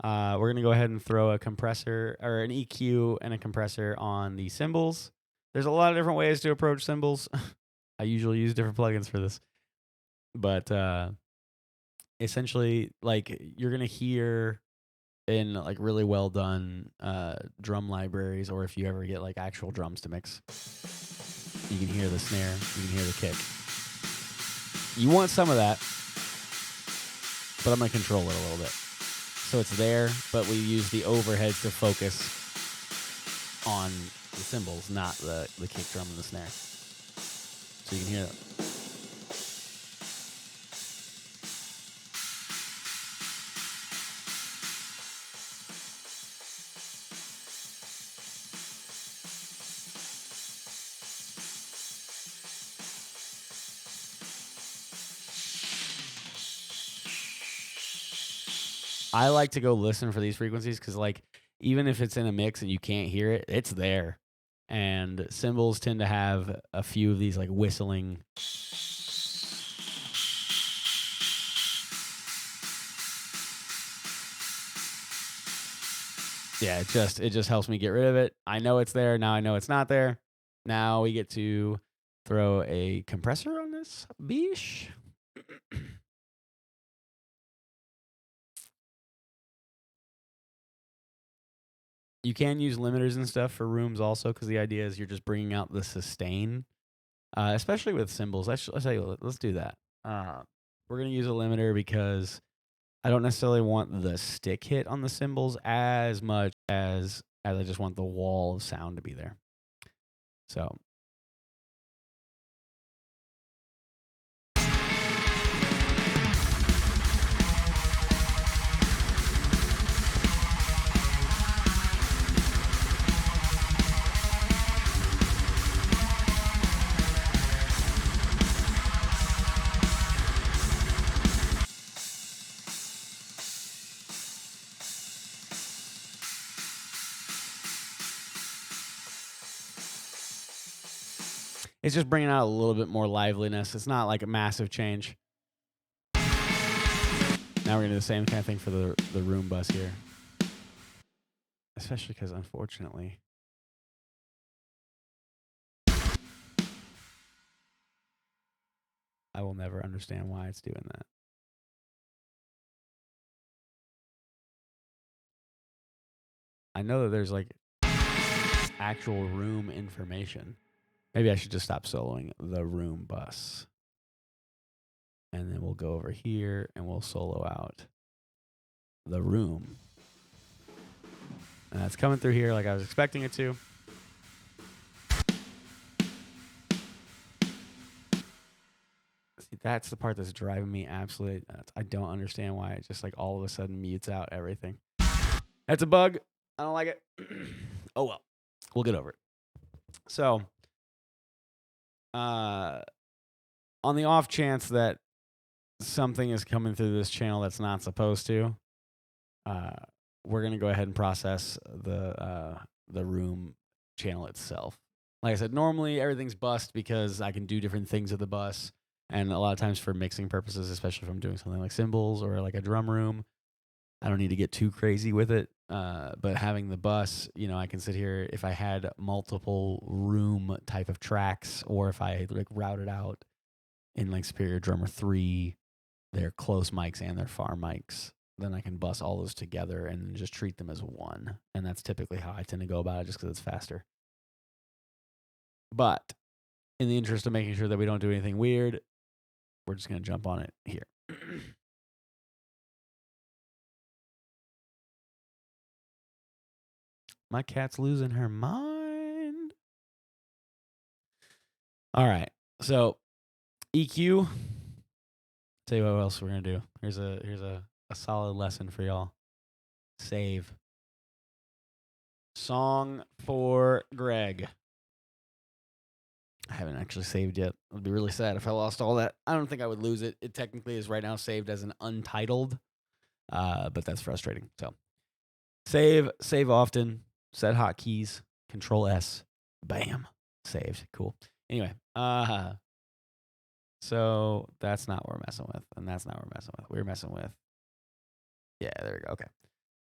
We're going to go ahead and throw a compressor or an EQ and a compressor on the cymbals. There's a lot of different ways to approach cymbals. I usually use different plugins for this. But essentially, like, you're going to hear in like really well done drum libraries, or if you ever get like actual drums to mix, you can hear the snare, you can hear the kick. You want some of that, but I'm going to control it a little bit. So it's there, but we use the overheads to focus on the cymbals, not the kick drum and the snare. So you can hear that. I like to go listen for these frequencies because, like, even if it's in a mix and you can't hear it, it's there. And cymbals tend to have a few of these like whistling. Yeah, it just helps me get rid of it. I know it's there. Now I know it's not there. Now we get to throw a compressor on this bish. You can use limiters and stuff for rooms also, because the idea is you're just bringing out the sustain, especially with cymbals. I'll tell you, let's do that. We're going to use a limiter because I don't necessarily want the stick hit on the cymbals as much as I just want the wall of sound to be there. So it's just bringing out a little bit more liveliness. It's not like a massive change. Now we're going to do the same kind of thing for the room bus here. Especially because, unfortunately, I will never understand why it's doing that. I know that there's like actual room information. Maybe I should just stop soloing the room bus. And then we'll go over here and we'll solo out the room. And that's coming through here like I was expecting it to. See, that's the part that's driving me absolutely nuts. I don't understand why it just like all of a sudden mutes out everything. That's a bug. I don't like it. Oh well. We'll get over it. So, on the off chance that something is coming through this channel that's not supposed to, we're gonna go ahead and process the room channel itself. Like I said, normally everything's bust because I can do different things with the bus, and a lot of times for mixing purposes, especially if I'm doing something like cymbals or like a drum room, I don't need to get too crazy with it. But having the bus, you know, I can sit here if I had multiple room type of tracks, or if I like routed out in like Superior Drummer 3, their close mics and their far mics, then I can bus all those together and just treat them as one. And that's typically how I tend to go about it, just because it's faster. But in the interest of making sure that we don't do anything weird, we're just going to jump on it here. My cat's losing her mind. All right. So EQ. Tell you what else we're going to do. Here's a solid lesson for y'all. Save. Song for Greig. I haven't actually saved yet. It would be really sad if I lost all that. I don't think I would lose it. It technically is right now saved as an untitled, but that's frustrating. So save often, set hotkeys, Control S, bam, saved. Cool. Anyway, so that's not what we're messing with, and that's not what we're messing with. We're messing with, yeah, there we go. Okay.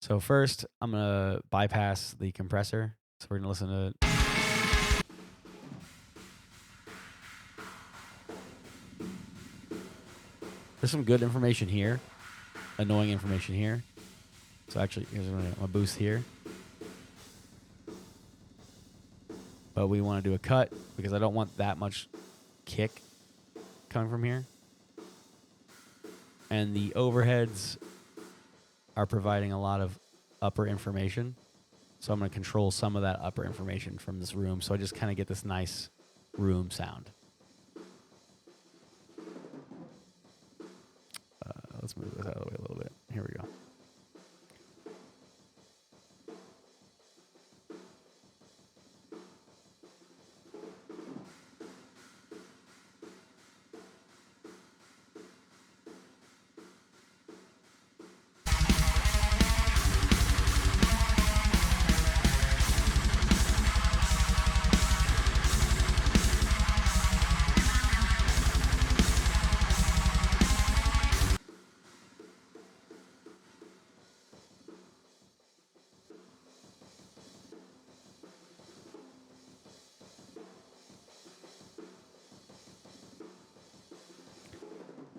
So first, I'm gonna bypass the compressor. So we're gonna listen to. There's some good information here, annoying information here. So actually, here's my boost here. But we want to do a cut because I don't want that much kick coming from here. And the overheads are providing a lot of upper information. So I'm going to control some of that upper information from this room. So I just kind of get this nice room sound. Let's move this out of the way a little bit. Here we go.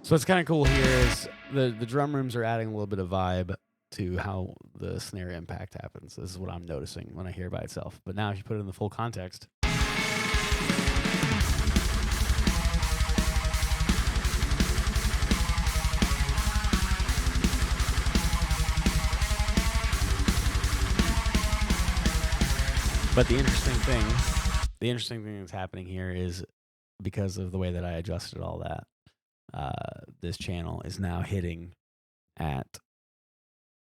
So what's kind of cool here is the drum rooms are adding a little bit of vibe to how the snare impact happens. This is what I'm noticing when I hear it by itself. But now if you put it in the full context. But the interesting thing that's happening here is because of the way that I adjusted all that, this channel is now hitting at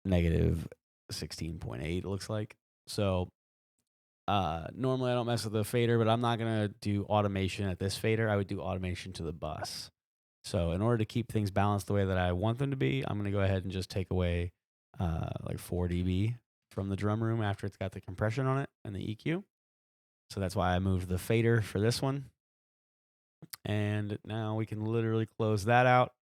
negative 16.8, it looks like. So normally I don't mess with the fader, but I'm not going to do automation at this fader. I would do automation to the bus. So in order to keep things balanced the way that I want them to be, I'm going to go ahead and just take away like 4 dB from the drum room after it's got the compression on it and the EQ. So that's why I moved the fader for this one. And now we can literally close that out.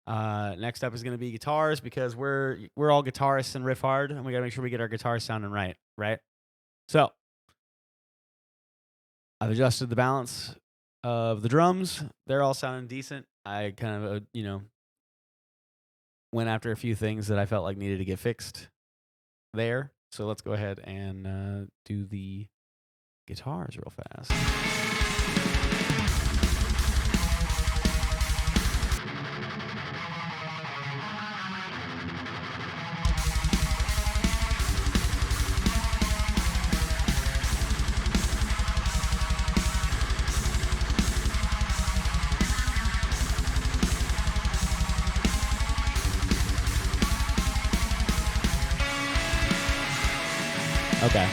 Next up is going to be guitars because we're all guitarists in Riffhard, and we got to make sure we get our guitars sounding right? So I've adjusted the balance of the drums. They're all sounding decent. I kind of, went after a few things that I felt like needed to get fixed there. So let's go ahead and do the guitars real fast. Okay.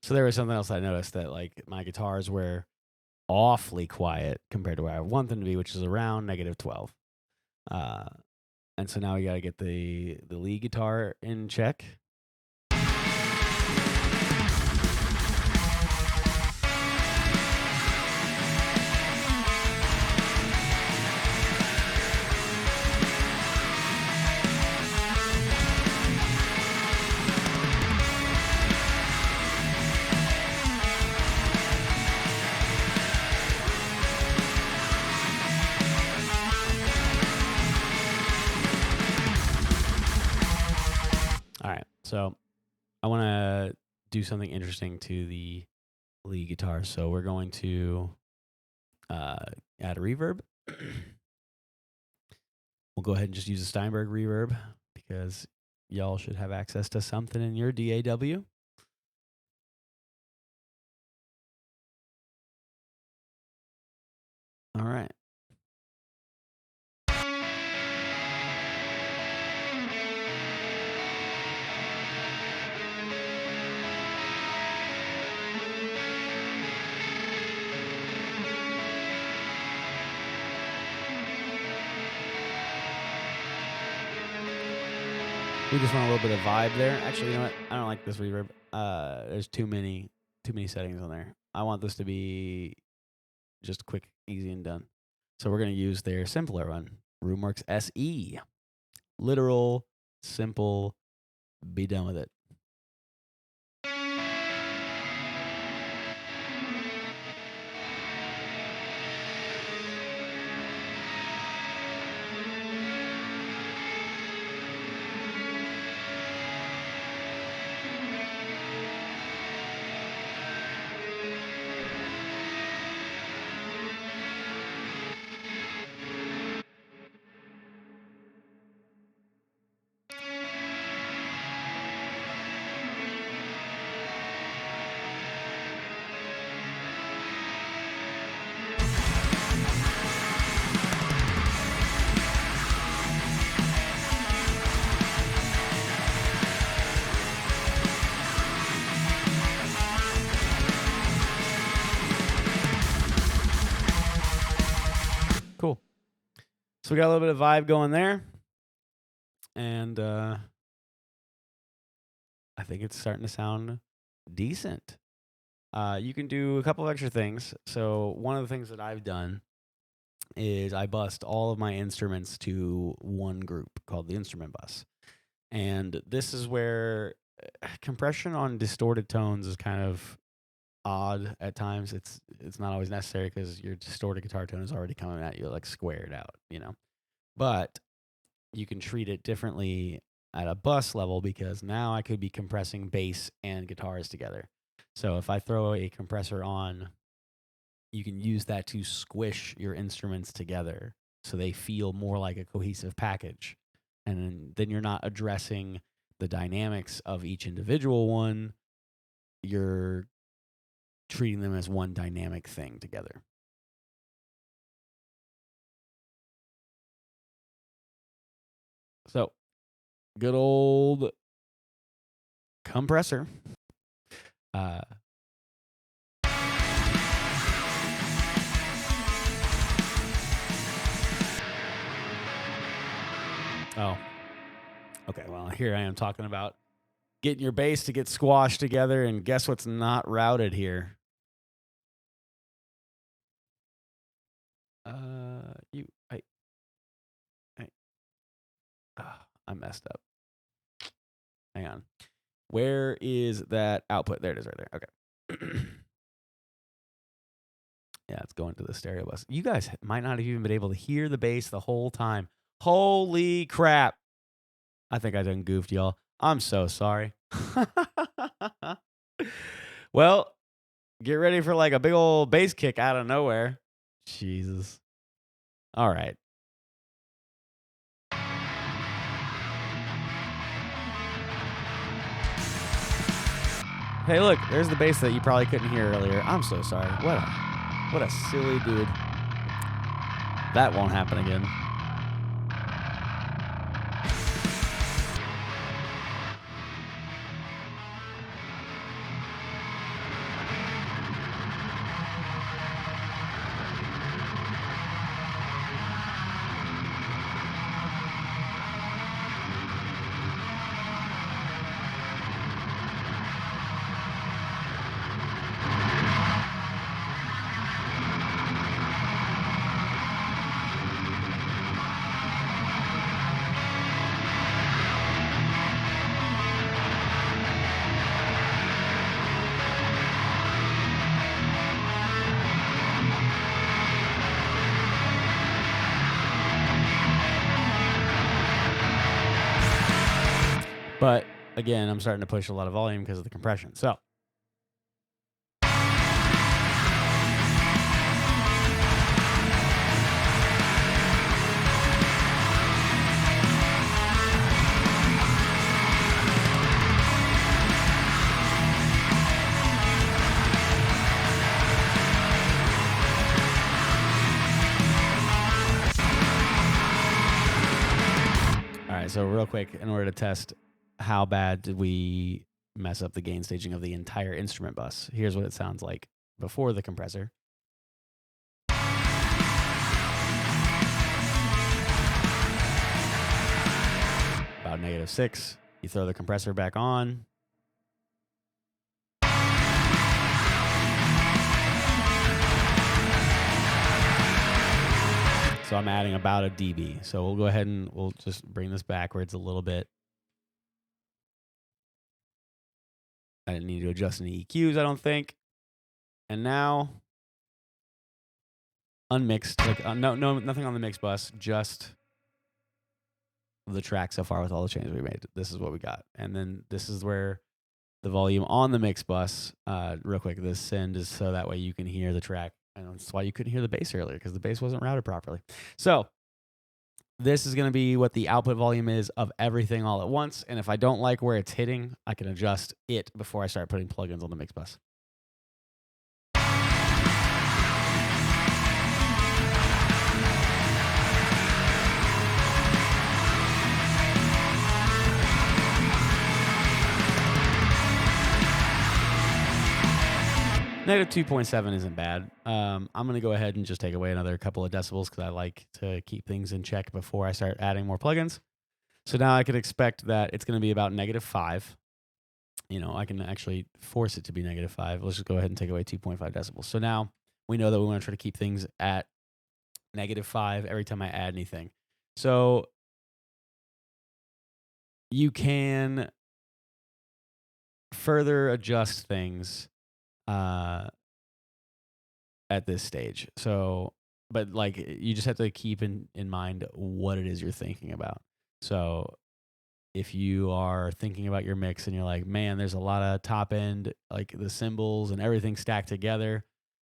So there was something else I noticed that like my guitars were awfully quiet compared to where I want them to be, which is around negative 12. And so now we got to get the lead guitar in check. All right, so I want to do something interesting to the lead guitar. So we're going to add a reverb. We'll go ahead and just use a Steinberg reverb because y'all should have access to something in your DAW. All right. We just want a little bit of vibe there. Actually, you know what? I don't like this reverb. There's too many settings on there. I want this to be just quick, easy, and done. So we're going to use their simpler one, RoomWorks SE. Literal, simple, be done with it. Cool. So we got a little bit of vibe going there. And I think it's starting to sound decent. You can do a couple of extra things. So one of the things that I've done is I bust all of my instruments to one group called the instrument bus. And this is where compression on distorted tones is kind of odd at times. It's not always necessary because your distorted guitar tone is already coming at you like squared out, you know. But you can treat it differently at a bus level because now I could be compressing bass and guitars together. So if I throw a compressor on, you can use that to squish your instruments together so they feel more like a cohesive package. And then you're not addressing the dynamics of each individual one. You're treating them as one dynamic thing together. So, good old compressor. Oh, okay. Well, here I am talking about getting your bass to get squashed together, and guess what's not routed here? I messed up. Hang on. Where is that output? There it is right there. Okay. Yeah, it's going to the stereo bus. You guys might not have even been able to hear the bass the whole time. Holy crap. I think I done goofed, y'all. I'm so sorry. Well, get ready for like a big old bass kick out of nowhere. Jesus. All right. Hey, look, there's the bass that you probably couldn't hear earlier. I'm so sorry. What a silly dude. That won't happen again. But again, I'm starting to push a lot of volume because of the compression. So. right, so real quick, in order to test how bad did we mess up the gain staging of the entire instrument bus, here's what it sounds like before the compressor. About -6. You throw the compressor back on. So I'm adding about a dB. So we'll go ahead and we'll just bring this backwards a little bit. I didn't need to adjust any EQs, I don't think. And now, unmixed, like nothing on the mix bus, just the track so far with all the changes we made. This is what we got. And then this is where the volume on the mix bus, real quick, the send is so that way you can hear the track. And that's why you couldn't hear the bass earlier, because the bass wasn't routed properly. So this is going to be what the output volume is of everything all at once. And if I don't like where it's hitting, I can adjust it before I start putting plugins on the mix bus. -2.7 isn't bad. I'm going to go ahead and just take away another couple of decibels because I like to keep things in check before I start adding more plugins. So now I could expect that it's going to be about -5. You know, I can actually force it to be -5. Let's just go ahead and take away 2.5 decibels. So now we know that we want to try to keep things at -5 every time I add anything. So you can further adjust things at this stage. So, but like you just have to keep in mind what it is you're thinking about. So if you are thinking about your mix and you're like, man, there's a lot of top end, like the cymbals and everything stacked together,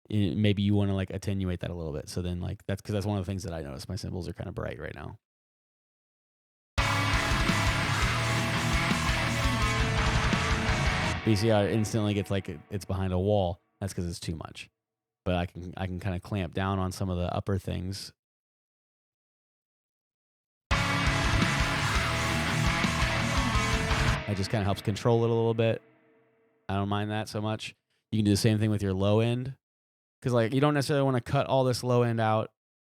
maybe you want to like attenuate that a little bit. So then like that's because that's one of the things that I noticed. My cymbals are kind of bright right now. But you see how it instantly gets like it's behind a wall. That's because it's too much. But I can kind of clamp down on some of the upper things. It just kind of helps control it a little bit. I don't mind that so much. You can do the same thing with your low end. Because like you don't necessarily want to cut all this low end out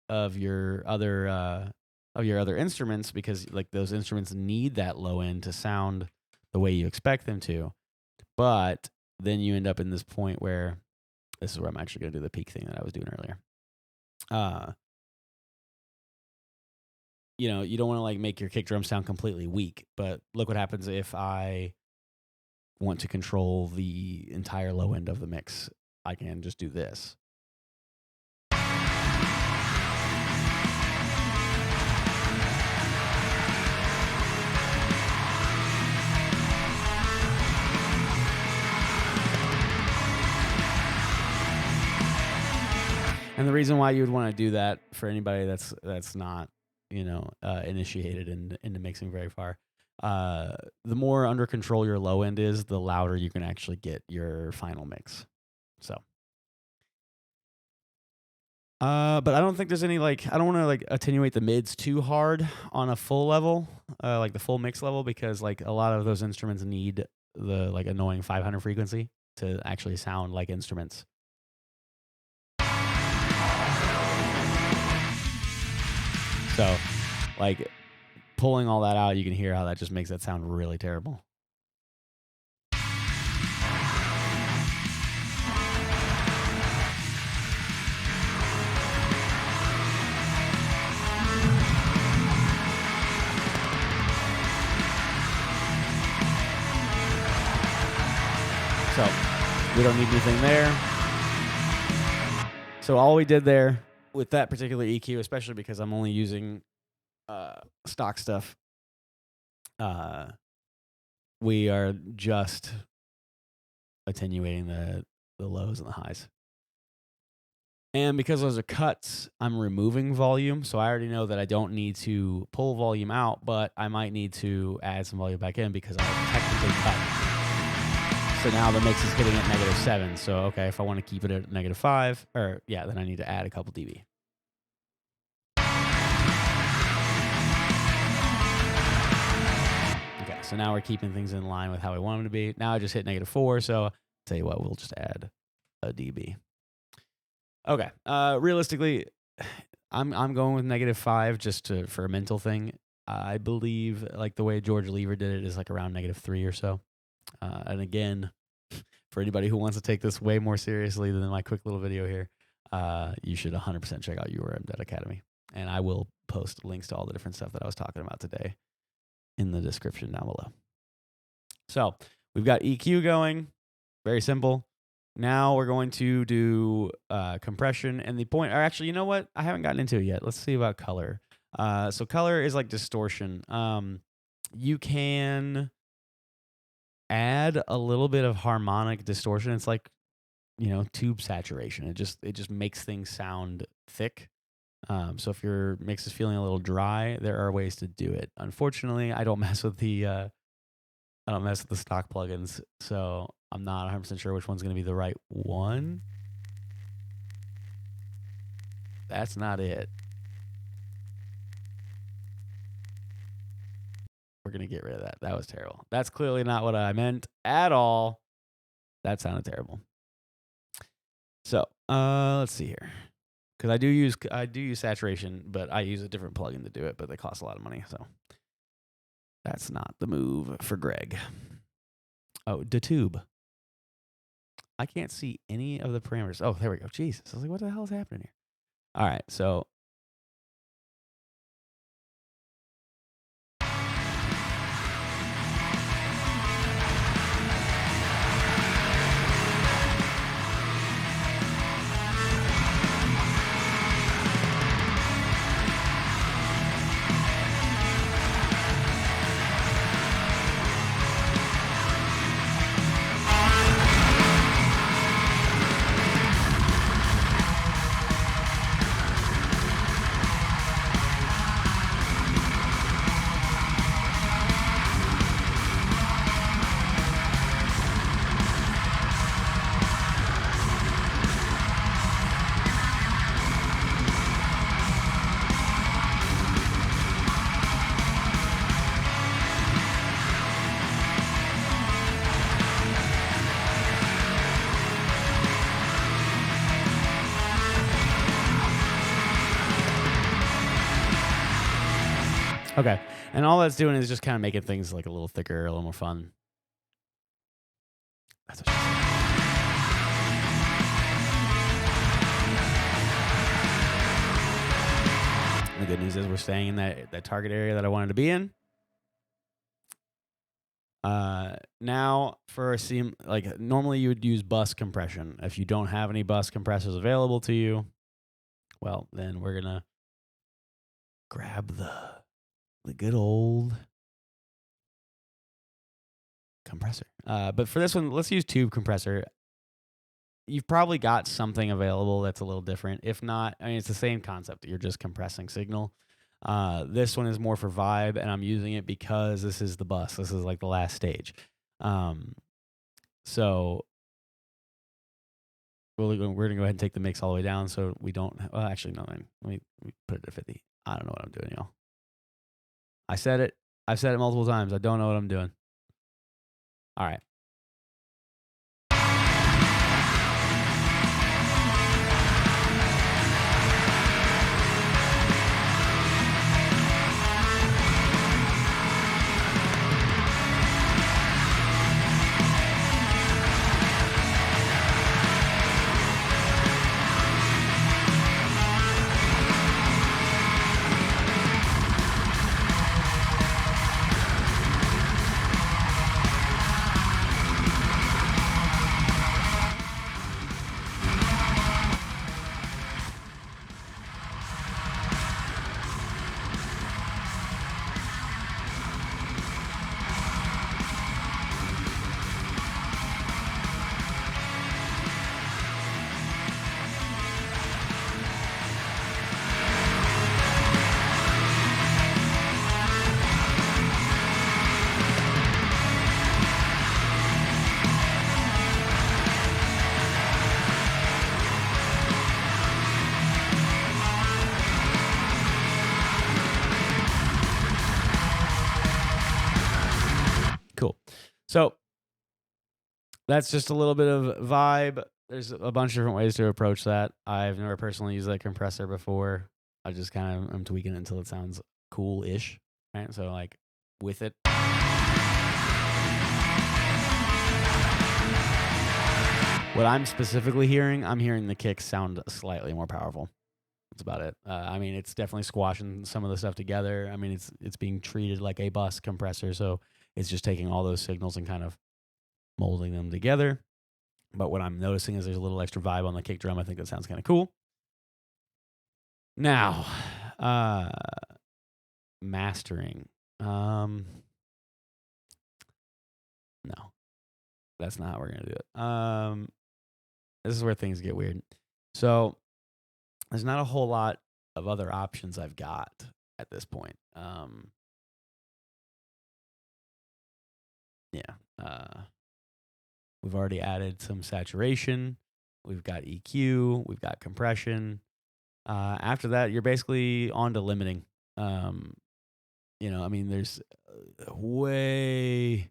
of your other instruments, because like those instruments need that low end to sound the way you expect them to. But then you end up in this point where this is where I'm actually going to do the peak thing that I was doing earlier. You know, you don't want to like make your kick drum sound completely weak, but look what happens if I want to control the entire low end of the mix. I can just do this. And the reason why you would want to do that for anybody that's not, you know, initiated into mixing very far, the more under control your low end is, the louder you can actually get your final mix. So, but I don't think there's any like, I don't want to like attenuate the mids too hard on a full level, like the full mix level, because like a lot of those instruments need the like annoying 500 frequency to actually sound like instruments. So, like, pulling all that out, you can hear how that just makes that sound really terrible. So, we don't need anything there. So all we did there with that particular EQ, especially because I'm only using stock stuff, we are just attenuating the lows and the highs. And because those are cuts, I'm removing volume. So I already know that I don't need to pull volume out, but I might need to add some volume back in because I technically cut. So now the mix is hitting at -7. So, okay, if I want to keep it at -5, or yeah, then I need to add a couple dB. So now we're keeping things in line with how we want them to be. Now I just hit -4, so tell you what, we'll just add a dB. Okay. Realistically, I'm going with -5 just for a mental thing. I believe like the way George Lever did it is like around -3 or so. And again, for anybody who wants to take this way more seriously than my quick little video here, you should 100% check out urm.academy. And I will post links to all the different stuff that I was talking about today in the description down below. So we've got EQ going. Very simple. Now we're going to do compression. And the point, or actually, you know what? I haven't gotten into it yet. Let's see about color. So color is like distortion. You can add a little bit of harmonic distortion. It's like, you know, tube saturation. It just makes things sound thick. So if your mix is feeling a little dry, there are ways to do it. Unfortunately, I don't mess with the stock plugins, so I'm not 100% sure which one's going to be the right one. That's not it. We're going to get rid of that. That was terrible. That's clearly not what I meant at all. That sounded terrible. So, let's see here. Because I do use saturation, but I use a different plugin to do it, but they cost a lot of money, so that's not the move for Greig. Oh, the tube. I can't see any of the parameters. Oh, there we go. Jesus. I was like, what the hell is happening here? All right, so okay. And all that's doing is just kind of making things like a little thicker, a little more fun. That's what she said. The good news is we're staying in that target area that I wanted to be in. Now for a seam, like normally you would use bus compression. If you don't have any bus compressors available to you, well, then we're gonna grab the good old compressor. But for this one, let's use tube compressor. You've probably got something available that's a little different. If not, I mean, it's the same concept. You're just compressing signal. This one is more for vibe, and I'm using it because this is the bus. This is like the last stage. So we're going to go ahead and take the mix all the way down so we don't... Well, actually, no. Let me put it at 50. I don't know what I'm doing, y'all. I said it. I've said it multiple times. I don't know what I'm doing. All right. So that's just a little bit of vibe. There's a bunch of different ways to approach that. I've never personally used that compressor before. I just kind of am tweaking it until it sounds cool-ish, right? So like with it. What I'm specifically hearing, I'm hearing the kicks sound slightly more powerful. That's about it. I mean, it's definitely squashing some of the stuff together. I mean, it's being treated like a bus compressor, so it's just taking all those signals and kind of molding them together. But what I'm noticing is there's a little extra vibe on the kick drum. I think that sounds kind of cool. Now, mastering. No, that's not how we're gonna do it. This is where things get weird. So there's not a whole lot of other options I've got at this point. We've already added some saturation. We've got EQ. We've got compression. After that, you're basically on to limiting. I mean, there's way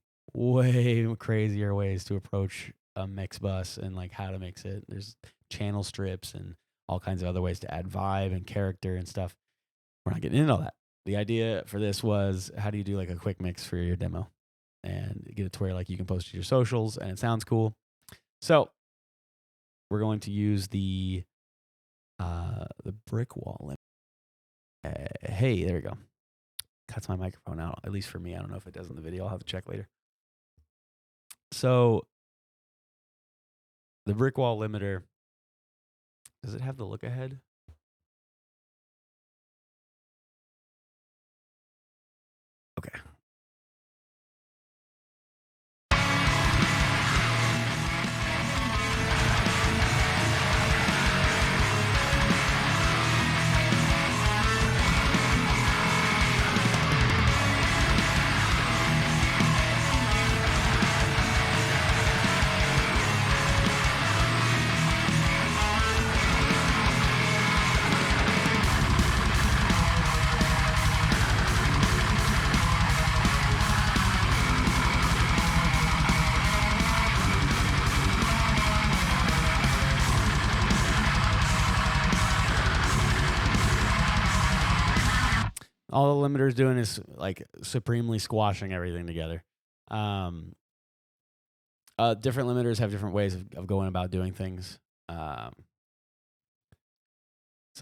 crazier ways to approach a mix bus and like how to mix it. There's channel strips and all kinds of other ways to add vibe and character and stuff. We're not getting into all that. The idea for this was, how do you do like a quick mix for your demo and get it to where like you can post to your socials and it sounds cool. So we're going to use the brick wall. Hey, there we go. Cuts my microphone out, at least for me. I don't know if it does in the video. I'll have to check later. So the brick wall limiter, does it have the look ahead? Okay. All the limiter's doing is like supremely squashing everything together. Different limiters have different ways of going about doing things. So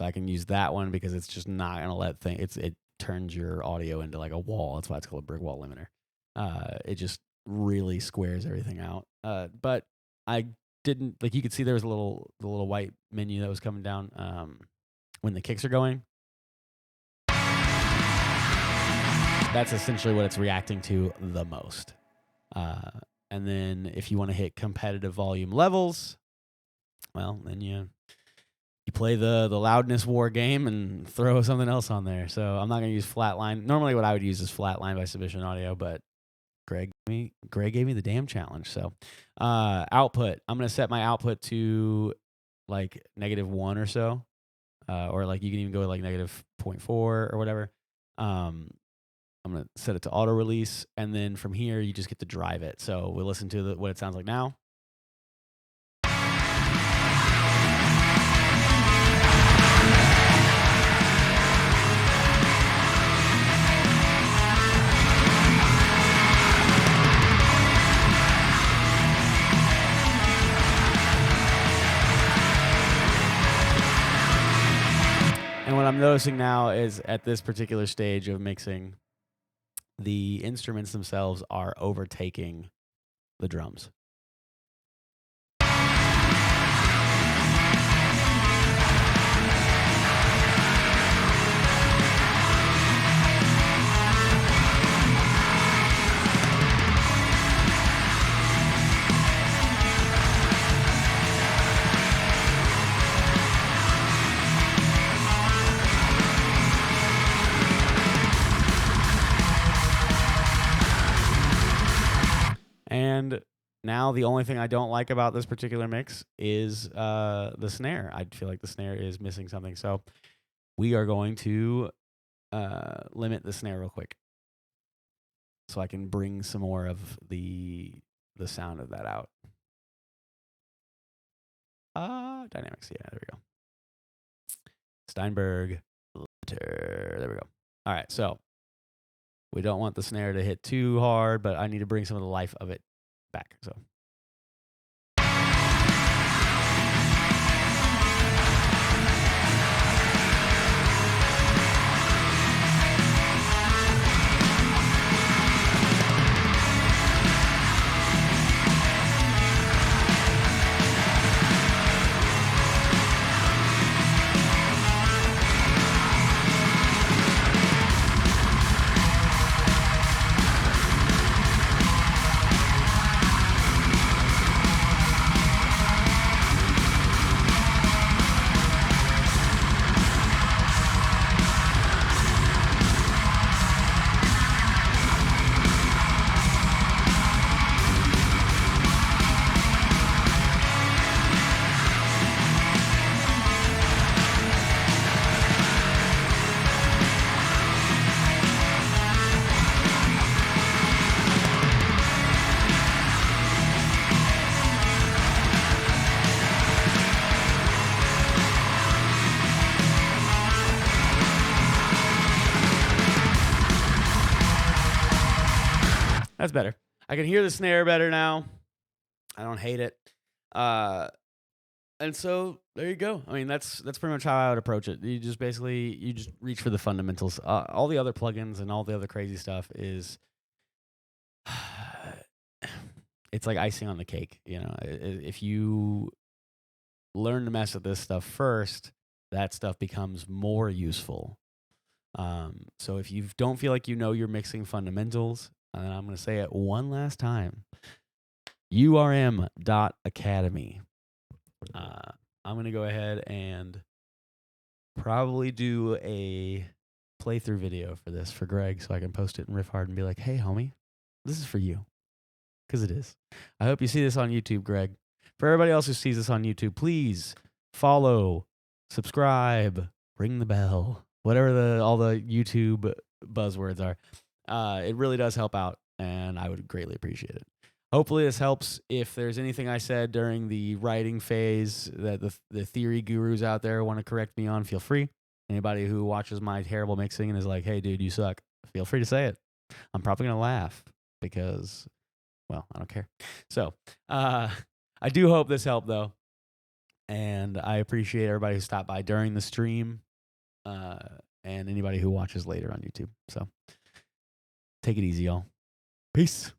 I can use that one because it's just not gonna let it turns your audio into like a wall. That's why it's called a brick wall limiter. It just really squares everything out. But I didn't, like, you could see there was the little white menu that was coming down when the kicks are going. That's essentially what it's reacting to the most. And then if you want to hit competitive volume levels, well, then you play the loudness war game and throw something else on there. So I'm not going to use Flatline. Normally what I would use is Flatline by Submission Audio, but Greig gave me the damn challenge. So output, I'm going to set my output to like -1 or so. Or like you can even go like -0.4 or whatever. I'm going to set it to auto release. And then from here, you just get to drive it. So we'll listen to what it sounds like now. And what I'm noticing now is at this particular stage of mixing, the instruments themselves are overtaking the drums. And now the only thing I don't like about this particular mix is the snare. I feel like the snare is missing something. So we are going to limit the snare real quick. so I can bring some more of the sound of that out. Dynamics. Yeah, there we go. Steinberg. There we go. All right, so we don't want the snare to hit too hard, but I need to bring some of the life of it back. So. That's better. I can hear the snare better now. I don't hate it. And so there you go. I mean, that's pretty much how I would approach it. You just reach for the fundamentals. All the other plugins and all the other crazy stuff is it's like icing on the cake. You know, if you learn to mess with this stuff first, that stuff becomes more useful. So if you don't feel like you know your mixing fundamentals, and I'm going to say it one last time, urm.academy. I'm going to go ahead and probably do a playthrough video for this for Greig so I can post it in Riffhard and be like, hey, homie, this is for you. Because it is. I hope you see this on YouTube, Greig. For everybody else who sees this on YouTube, please follow, subscribe, ring the bell, whatever all the YouTube buzzwords are. It really does help out, and I would greatly appreciate it. Hopefully this helps. If there's anything I said during the writing phase that the theory gurus out there want to correct me on, feel free. Anybody who watches my terrible mixing and is like, hey, dude, you suck, feel free to say it. I'm probably going to laugh because, well, I don't care. So I do hope this helped, though. And I appreciate everybody who stopped by during the stream and anybody who watches later on YouTube. So take it easy, y'all. Peace.